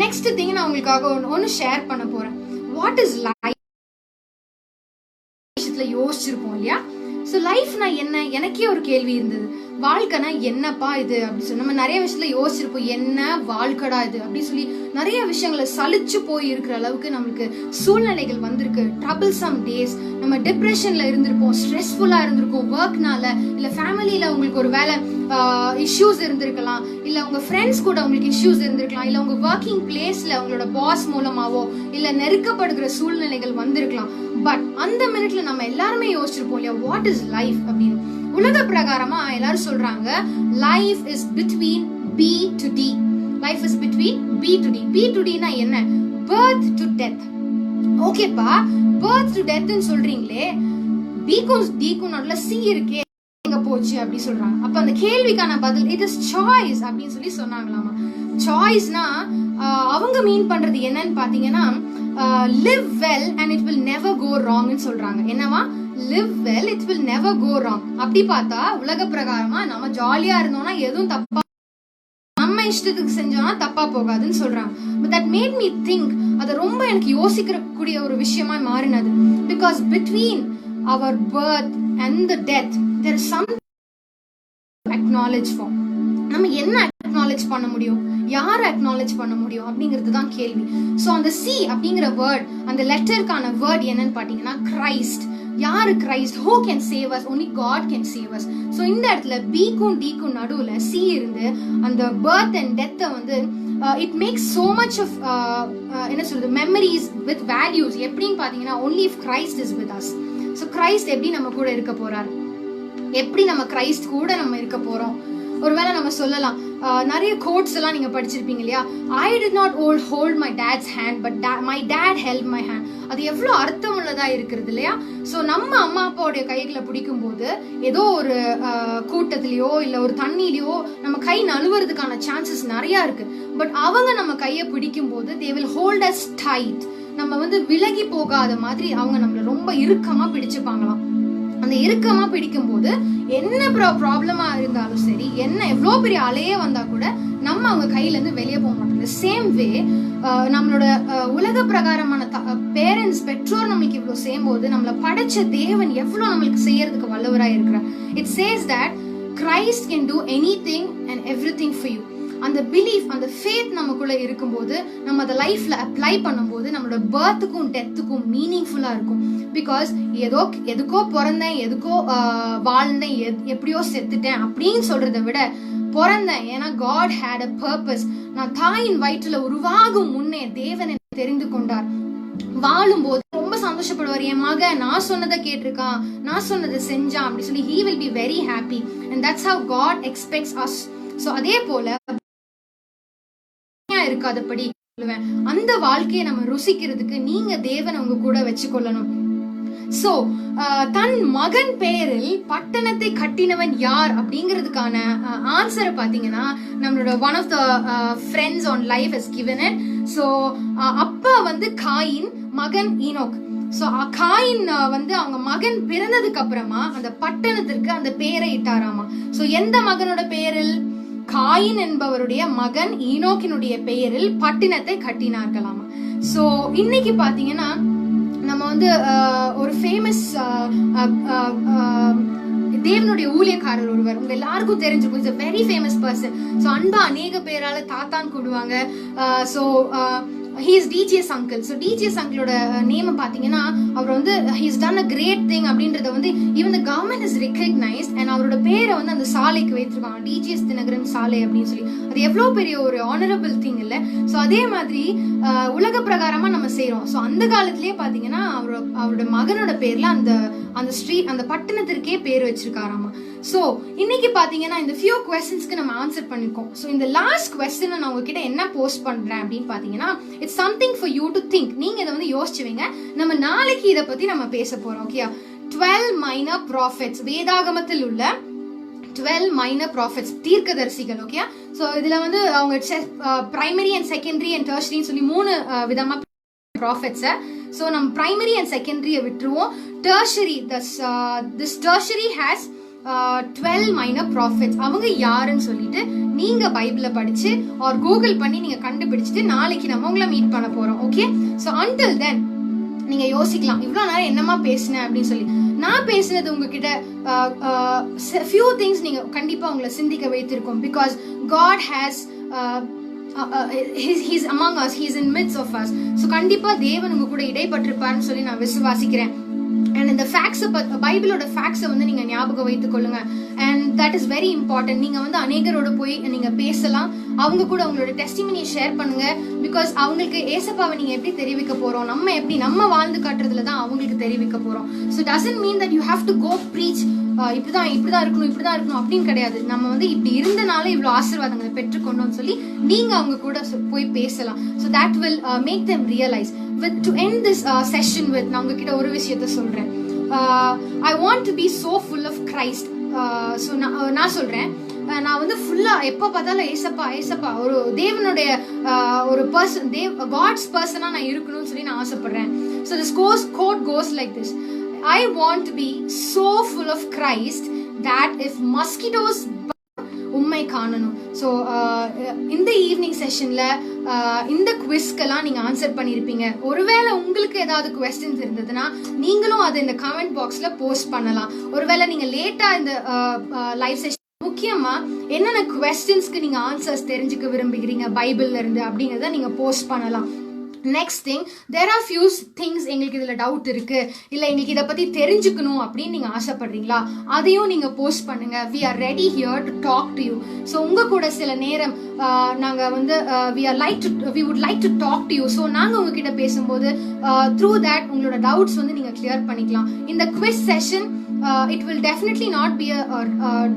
A: நெக்ஸ்ட் திங் நான் உங்களுக்காக ஒன்னு ஷேர் பண்ண போறேன். What is life? யோசிச்சிருப்போம் இல்லையா? சோ லைஃப்னா என்ன? எனக்கே ஒரு கேள்வி இருந்தது, வாழ்க்கைனா என்னப்பா இது அப்படி சொல்லி நம்ம நிறைய விஷயத்துல யோசிச்சிருப்போம். என்ன வாழ்க்கடா இது அப்படி சொல்லி நிறைய விஷயங்களை சலிச்சு போய் இருக்கிற அளவுக்கு நம்மளுக்கு சூழ்நிலைகள் வந்திருக்கு. ட்ரபிள்சம் டேஸ், நம்ம டிப்ரெஷன்ல இருந்திருப்போம், ஸ்ட்ரெஸ்ஃபுல்லா இருந்திருக்கும் ஒர்க்னால, இல்ல ஃபேமிலியில உங்களுக்கு ஒரு வேலை இஷ்யூஸ் இருந்திருக்கலாம், இல்ல உங்க ஃப்ரெண்ட்ஸ் கூட உங்களுக்கு இஷ்யூஸ் இருந்திருக்கலாம், இல்ல உங்க ஒர்க்கிங் பிளேஸ்ல உங்களோட பாஸ் மூலமாவோ இல்ல நெருக்கப்படுகிற சூழ்நிலைகள் வந்திருக்கலாம். பட் அந்த மினிட்ல நம்ம எல்லாருமே யோசிச்சிருப்போம் இல்லையா, வாட் இஸ் லைஃப் அப்படின்னு. உலக பிரகாரமா எல்லாரும் சொல்றாங்க, life is between B to D. Life is between B to D. B to D னா என்ன? birth to death. ஓகேப்பா, birth to death ன்னு சொல்றீங்களே, B க்கும் D க்கும் நடுவுல C இருக்கே, எங்க போச்சு அப்படி சொல்றாங்க. அப்ப அந்த கேள்விக்கான பதில் it is choice அப்படின்னு சொல்லி சொன்னாங்களாமா. சாய்ஸ்னா அவங்க மீன் பண்றது என்னன்னு பாத்தீங்கன்னா, live well and it will never go wrong ன்னு சொல்றாங்க. என்னவா? live well, it will never go wrong. அப்படி பார்த்தா உலக பிரகாரமா நம்ம ஜாலியா இருந்தோம்னா எதுவும் தப்பா, நம்ம இஷ்டத்துக்கு செஞ்சோம்னா தப்பா போகாதுன்னு சொல்றாங்க. but that made me think, அது ரொம்ப எனக்கு யோசிக்கிற கூடிய ஒரு விஷயமா மாறினது. because between our birth and the death there is something to acknowledge for. நம்ம என்ன acknowledge பண்ண முடியும், யாரை acknowledge பண்ண முடியும் அப்படிங்கிறது தான் கேள்வி. சோ அந்த C அப்படிங்கிற வேர்ட், அந்த லெட்டருக்கான வேர்ட் என்னன்னு பாத்தீங்கன்னா கிரைஸ்ட். யாரு Christ? who can save us? only God can save us. So இந்த இடத்துல B க்கும் D க்கும் நடுவுல C இருந்து அந்த birth and death வந்து it makes so much of என்ன சொல்றது, memories with values. எப்படின்னு பாத்தீங்கன்னா only if Christ is with us. So Christ எப்படி நம்ம கூட இருக்க போறாரு, எப்படி நம்ம கிரைஸ்ட் கூட நம்ம இருக்க போறோம். ஒருவேளை நம்ம சொல்லலாம், நிறைய கோட்ஸ் எல்லாம் நீங்க படிச்சிருப்பீங்க இல்லையா, I did not hold my dad's hand but my dad held my hand. அது எவ்வளவு அர்த்தம் உள்ளதா இருக்கிறது இல்லையா? சோ நம்ம அம்மா அப்பாவுடைய கைகளை பிடிக்கும் போது ஏதோ ஒரு கூட்டத்திலயோ இல்ல ஒரு தண்ணிலயோ நம்ம கை நழுவுறதுக்கான சான்சஸ் நிறைய இருக்கு. பட் அவங்க நம்ம கையை பிடிக்கும் போது they will hold us tight. நம்ம வந்து விலகி போகாத மாதிரி அவங்க நம்மள ரொம்ப இறுக்கமா பிடிச்சுப்பாங்களாம். அந்த இறுக்கமா பிடிக்கும் போது என்ன ப்ராப்ளமா இருந்தாலும் சரி, என்ன எவ்வளவு பெரிய அலையே வந்தா கூட நம்ம அவங்க கையில இருந்து வெளியே போக மாட்டோம். சேம் வே நம்மளோட உலக பிரகாரமான பேரண்ட்ஸ், பெற்றோர் நம்மளுக்கு இவ்வளவு செய்யும் போது நம்மள படைச்ச தேவன் எவ்வளவு நம்மளுக்கு செய்யறதுக்கு வல்லவராய் இருக்கிறார். It says that Christ can do anything and everything for you. அந்த பிலீஃப், அந்த ஃபேத் நமக்குள்ள இருக்கும்போது நம்ம அதை லைஃப்ல அப்ளை பண்ணும்போது நம்மளோட பர்த்துக்கும் டெத்துக்கும் மீனிங்ஃபுல்லா இருக்கும். பிகாஸ் எதுக்கோ பிறந்தேன், எதுக்கோ வாழ்ந்தேன், எப்படியோ செத்துட்டேன் அப்படின்னு சொல்றதை விட பிறந்தேன் ஏன்னா God had a purpose. நான் தாயின் வயிற்றுல உருவாகும் முன்னே தேவன் என்னை தெரிந்து கொண்டார். வாழும்போது ரொம்ப சந்தோஷப்படுவார். என் மகன் நான் சொன்னதை கேட்டிருக்கான், நான் சொன்னதை செஞ்சான் அப்படி சொல்லி he will be very happy and that's how God expects us. So அதே போல இருக்காதபடி அந்த வாழ்க்கையை நம்ம ருசிக்கிறதுக்கு நீங்க தேவனை உங்க கூட வச்சுக்கொள்ளணும். சோ தன் மகன் பெயரில் பட்டணத்தை கட்டினவன் யார் அப்படிங்கிறதுக்கான ஆன்சரை பாத்தீங்கன்னா நம்மளோட one of the friends on live has given it. So அப்பா வந்து காயின், மகன் ஈனோக். சோ காயின் வந்து அவங்க மகன் பிறந்ததுக்கு அப்புறமா அந்த பட்டணத்திற்கு அந்த பெயரை இட்டாராமா. சோ எந்த மகனோட பெயரில்? காயின் என்பவருடைய மகன் ஈனோக்கினுடைய பெயரில் பட்டினத்தை கட்டினார்களாமா. சோ இன்னைக்கு பாத்தீங்கன்னா நம்ம வந்து ஒரு ஃபேமஸ் தேவனுடைய ஊழியக்காரர் ஒருவர் உங்க எல்லாருக்கும் தெரிஞ்சிருக்கும். It's a very famous person. So அன்பா அநேக பேரால தாத்தான் கூடுவாங்க. So he is DJ's uncle. So DJ's uncle-ஓட நேம் பாத்தீங்கன்னா அவர் வந்து he's done a great thing அப்படின்றத வந்து even the government has recognized and அவரோட பேரை வந்து அந்த சாலைக்கு வைத்திருக்காங்க, DJ's தினகரன் சாலை அப்படின்னு சொல்லி. அது எவ்வளவு பெரிய ஒரு ஆனரபிள் திங் இல்ல? சோ அதே மாதிரி உலக பிரகாரமா நம்ம செய்யறோம். சோ அந்த காலத்திலேயே பாத்தீங்கன்னா அவரோட மகனோட பேர்ல அந்த ஸ்ட்ரீட் அந்த பட்டணத்திற்கே பேர் வச்சிருக்காராமா. சோ இன்னைக்கு பாத்தீங்கன்னா இந்த ஃபியூ क्वेश्चंसக்கு நம்ம ஆன்சர் பண்ணிருக்கோம். சோ இந்த லாஸ்ட் क्वेश्चन நான் உங்ககிட்ட என்ன போஸ்ட் பண்றேன் அப்படின்னு பாத்தீங்கன்னா it's something for you to think. நீங்க இத வந்து யோசிச்சுவீங்க. நம்ம நாளைக்கு இத பத்தி நம்ம பேச போறோம். ஓகே, 12 minor prophets, வேதாகமத்தில் உள்ள 12 minor prophets, தீர்க்கதரிசிகள். ஓகே, சோ இதுல வந்து அவங்க primary and secondary and tertiary சொல்லி மூணு விதமா prophets. சோ நம்ம பிரைமரி அண்ட் செகண்டரியை விட்டுருவோம். Tertiary, this tertiary has 12 minor prophets. அவங்க யாருன்னு சொல்லிட்டு நீங்க பைபிள படிச்சு ஆர் கூகுள் பண்ணி நீங்க கண்டுபிடிச்சிட்டு நாளைக்கு நம்ம உங்களை மீட் பண்ண போறோம். ஓகே, சோ until then நீங்க யோசிக்கலாம் இவ்வளவு நேரம் என்னமா பேசினேன் அப்படின்னு சொல்லி. நான் பேசினது உங்ககிட்ட few things நீங்க கண்டிப்பா உங்களை சிந்திக்க வைத்திருக்கோம். because God has he's among us, he's in midst of us. so கண்டிப்பா தேவன் உங்க கூட இடைப்பட்டிருப்பாருன்னு சொல்லி நான் விசுவாசிக்கிறேன். and இந்த facts பைபிளோட facts வந்து நீங்க ஞாபகம் வைத்துக் கொள்ளுங்க. and that is very important. நீங்க வந்து அநேகரோட போய் நீங்க பேசலாம், அவங்க கூட உங்களோட டெஸ்டிமனியை ஷேர் பண்ணுங்க. பிகாஸ் அவங்களுக்கு ஏசப்பாவை நீங்க எப்படி தெரிவிக்க போறோம், நம்ம வாழ்ந்து காட்டுறதுல தான் அவங்களுக்கு தெரிவிக்க போறோம். so doesn't mean that you have to go preach இப்படிதான் இருக்கணும் அப்படின்னு கிடையாது. நம்ம வந்து இப்படி இருந்தனால இவ்வளவு ஆசீர்வாதங்களை பெற்றுக்கொண்டோம்னு சொல்லி நீங்க அவங்க கூட போய் பேசலாம். so that will make them realize. to end this session with நான் உங்ககிட்ட ஒரு விஷயத்தை சொல்றேன். I want to be so full of Christ. so நான் சொல்றேன், நான் வந்து ஃபுல்லா எப்ப பார்த்தாலும் ஏசப்பா ஒரு தேவனுடைய ஒரு பர்சன், காட்ஸ் பர்சனா நான் இருக்கணும்னு சொல்லி நான் ஆசைப்படுறேன். so this quote goes like this: I want to be so full of Christ that if mosquitoes உண்மை காணணும். ஸோ இந்த ஈவினிங் செஷன்ல இந்த குவிஸ்க்கெல்லாம் நீங்க ஆன்சர் பண்ணிருப்பீங்க. ஒருவேளை உங்களுக்கு ஏதாவது குவெஸ்டின்ஸ் இருந்ததுன்னா நீங்களும் அதை இந்த கமெண்ட் பாக்ஸ்ல போஸ்ட் பண்ணலாம். ஒருவேளை நீங்க லேட்டா இந்த லைவ் செஷன் முக்கியமா என்னென்ன குவெஸ்டின்ஸ்க்கு நீங்க ஆன்சர்ஸ் தெரிஞ்சுக்க விரும்புகிறீங்க பைபிள்ல இருந்து அப்படிங்கறத நீங்க போஸ்ட் பண்ணலாம். Next thing, there are few things எங்களுக்கு இதுல டவுட் இருக்கு, இல்ல எங்களுக்கு இதை பத்தி தெரிஞ்சுக்கணும் அப்படின்னு நீங்க ஆசைப்படுறீங்களா, அதையும் நீங்க போஸ்ட் பண்ணுங்க. we are ready here to talk to you. so உங்க கூட சில நேரம் நாங்க வந்து we would like to talk to you. so நாங்க உங்ககிட்ட பேசும்போது through that உங்களோட டவுட்ஸ் வந்து நீங்க கிளியர் பண்ணிக்கலாம். இந்த quiz session it will definitely not be a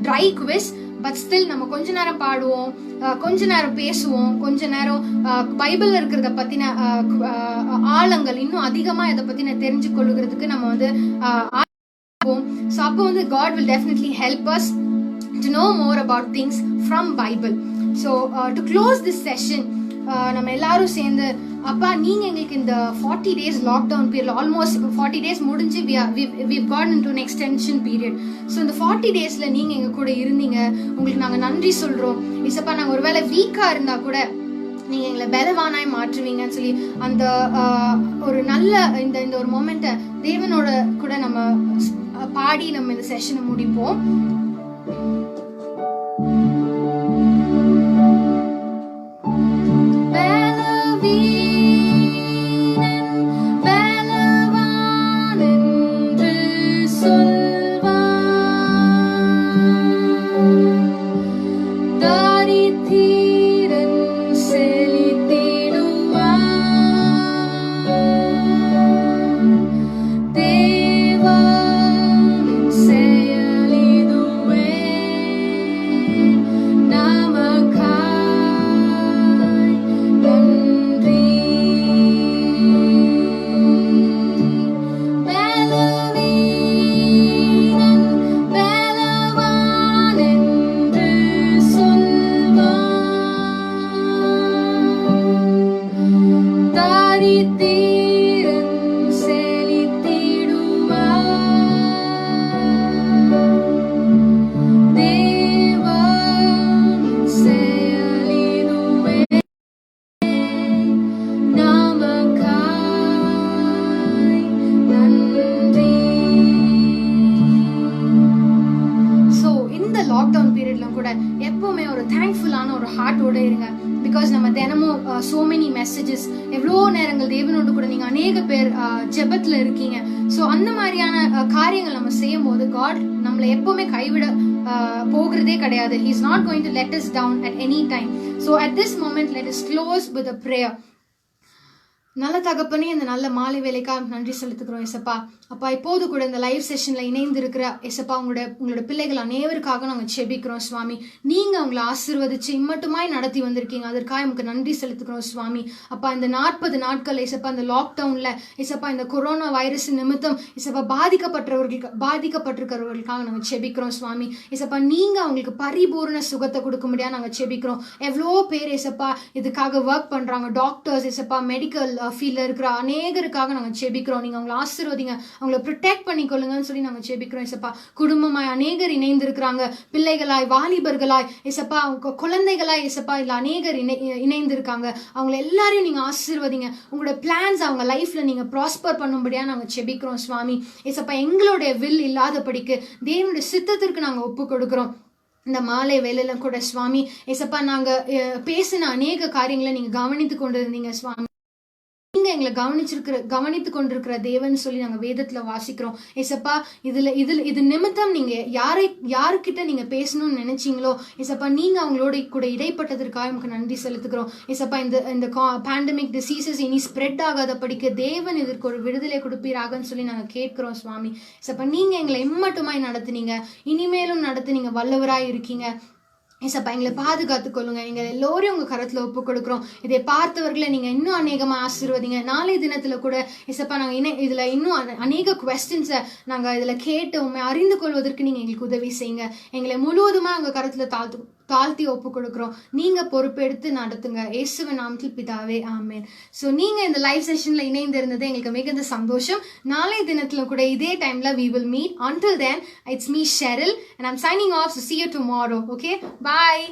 A: dry quiz, but still நம்ம கொஞ்ச நேரம் பாடுவோம், கொஞ்ச நேரம் பேசுவோம், கொஞ்ச நேரம் பைபிள்ல இருக்கிறத பத்தின ஆழங்கள் இன்னும் அதிகமா இதை பத்தின தெரிஞ்சு கொள்ளுகிறதுக்கு நம்ம வந்து so அப்போ வந்து God will definitely help us to know more about things from Bible. so to close this session நம்ம எல்லாரும் சேர்ந்து அப்பா நீங்க எங்களுக்கு இந்த 40 days lockdown period almost 40 days முடிஞ்சு we've gone into an extension period. so இந்த 40 daysல நீங்க எங்க கூட இருந்தீங்க, உங்களுக்கு நாங்க நன்றி சொல்றோம். இசப்பா நாங்க ஒருவேளை வீக்கா இருந்தா கூட நீங்க எங்களை பலவானாய் மாற்றுவீங்கன்னு சொல்லி அந்த ஒரு நல்ல இந்த ஒரு மொமெண்ட்டை தேவனோட கூட நம்ம பாடி நம்ம இந்த செஷனை முடிப்போம். இருந்தாலும் கூட எப்பவுமே ஒரு தேங்க்ஃபுல்லான ஒரு ஹார்ட்டோட இருங்க. பிகாஸ் நம்ம தினமும் சோ மெனி மெசேஜஸ், எவ்வளோ நேரங்கள் தேவனோடு கூட நீங்க அநேக பேர் ஜெபத்துல இருக்கீங்க. ஸோ அந்த மாதிரியான காரியங்கள் நம்ம செய்யும் போது காட் நம்மளை எப்பவுமே கைவிட போகிறதே கிடையாது. He is not going to let us down at any time. So at this moment let us close with a prayer. நல்ல தகப்பனே, இந்த நல்ல மாலை வேலைக்காக நன்றி செலுத்துக்கிறோம் எசப்பா. அப்பா, இப்போது கூட இந்த லைவ் செஷன்ல இணைந்து இருக்கிற எசப்பா உங்களோட பிள்ளைகள் அனைவருக்காக நாங்கள் செபிக்கிறோம் சுவாமி. நீங்க அவங்களை ஆசீர்வதிச்சு இம்மட்டுமாய் நடத்தி வந்திருக்கீங்க, அதற்காக உங்களுக்கு நன்றி செலுத்துக்கிறோம் சுவாமி. அப்பா, இந்த 40 நாட்கள் எசப்பா இந்த லாக்டவுன்ல எசப்பா இந்த கொரோனா வைரஸ் நிமித்தம் எசப்பா பாதிக்கப்பட்டிருக்கிறவர்களுக்காக நாங்கள் செபிக்கிறோம் சுவாமி. எசப்பா, நீங்க அவங்களுக்கு பரிபூர்ண சுகத்தை கொடுக்க முடியாது நாங்கள் செபிக்கிறோம். எவ்வளோ பேர் எசப்பா இதுக்காக ஒர்க் பண்றாங்க, டாக்டர்ஸ் எசப்பா, மெடிக்கல் ஃபீல்ட்ல இருக்கிற அநேகருக்காக நாங்கள் செபிக்கிறோம். நீங்க அவங்களை ஆசீர்வதிங்க, அவங்களை ப்ரொடெக்ட் பண்ணிக்கொள்ளுங்கன்னு சொல்லி நாங்கள் செபிக்கிறோம் எசப்பா. குடும்பமாய் அநேகர் இணைந்து இருக்கிறாங்க, பிள்ளைகளாய், வாலிபர்களாய் எசப்பா, அவங்க குழந்தைகளாய் எசப்பா, இல்ல அநேகர் இணைந்து இருக்காங்க. அவங்களை எல்லாரையும் நீங்க ஆசீர்வதிங்க. உங்களோட பிளான்ஸ் அவங்க லைஃப்ல நீங்க ப்ராஸ்பர் பண்ணும்படியா நாங்கள் செபிக்கிறோம் சுவாமி. எசப்பா, எங்களுடைய வில் இல்லாதபடிக்கு தேவனுடைய சித்தத்திற்கு நாங்கள் ஒப்பு கொடுக்கிறோம். இந்த மாலை வேலையில கூட சுவாமி எசப்பா, நாங்க பேசின அநேக காரியங்களை நீங்க கவனித்து கொண்டு இருந்தீங்க சுவாமி. நீங்க எங்களை கவனித்து கொண்டிருக்கிற தேவன் சொல்லி நாங்க வேதத்துல வாசிக்கிறோம் எசப்பா. இது நிமித்தம் நீங்க யாருக்கிட்ட நீங்க பேசணும்னு நினைச்சீங்களோ எசப்பா, நீங்க அவங்களோட கூட இடைப்பட்டதற்காக உங்களுக்கு நன்றி செலுத்துக்கிறோம் எசப்பா. இந்த பேண்டமிக் டிசீசஸ் இனி ஸ்ப்ரெட் ஆகாத படிக்க தேவன் இதற்கு ஒரு விடுதலை கொடுப்பீராகன்னு சொல்லி நாங்க கேட்கிறோம் சுவாமி. எசப்பா, நீங்க எங்களை இம்மட்டுமாய் நடத்துனீங்க, இனிமேலும் நடத்து நீங்க வல்லவராய் இருக்கீங்க ஏசப்பா. எங்களை பாதுகாத்துக் கொள்ளுங்க. எங்க எல்லோரையும் உங்க கரத்துல ஒப்பு கொடுக்குறோம். இதை பார்த்தவர்களை நீங்க இன்னும் அநேகமா ஆசீர்வதிங்க. நாளை தினத்துல கூட ஏசப்பா, நாங்க இதுல இன்னும் அநேக குவெஸ்டின்ஸை நாங்க இதுல கேட்டு உண்மை அறிந்து கொள்வதற்கு நீங்க எங்களுக்கு உதவி செய்யுங்க. எங்களை முழுவதுமா உங்க கரத்துல தாழ்த்தி ஒப்பு கொடுக்குறோம். நீங்க பொறுப்பெடுத்து நடத்துங்க. இயேசுவின் நாமத்தில் பிதாவே, ஆமென். ஸோ நீங்க இந்த லைவ் செஷன்ல இணைந்து இருந்தது எங்களுக்கு மிகுந்த சந்தோஷம். நாளை தினத்துல கூட இதே டைம்ல we will meet. Until then, it's me Cheryl and I'm signing off. So see you tomorrow. Okay, bye.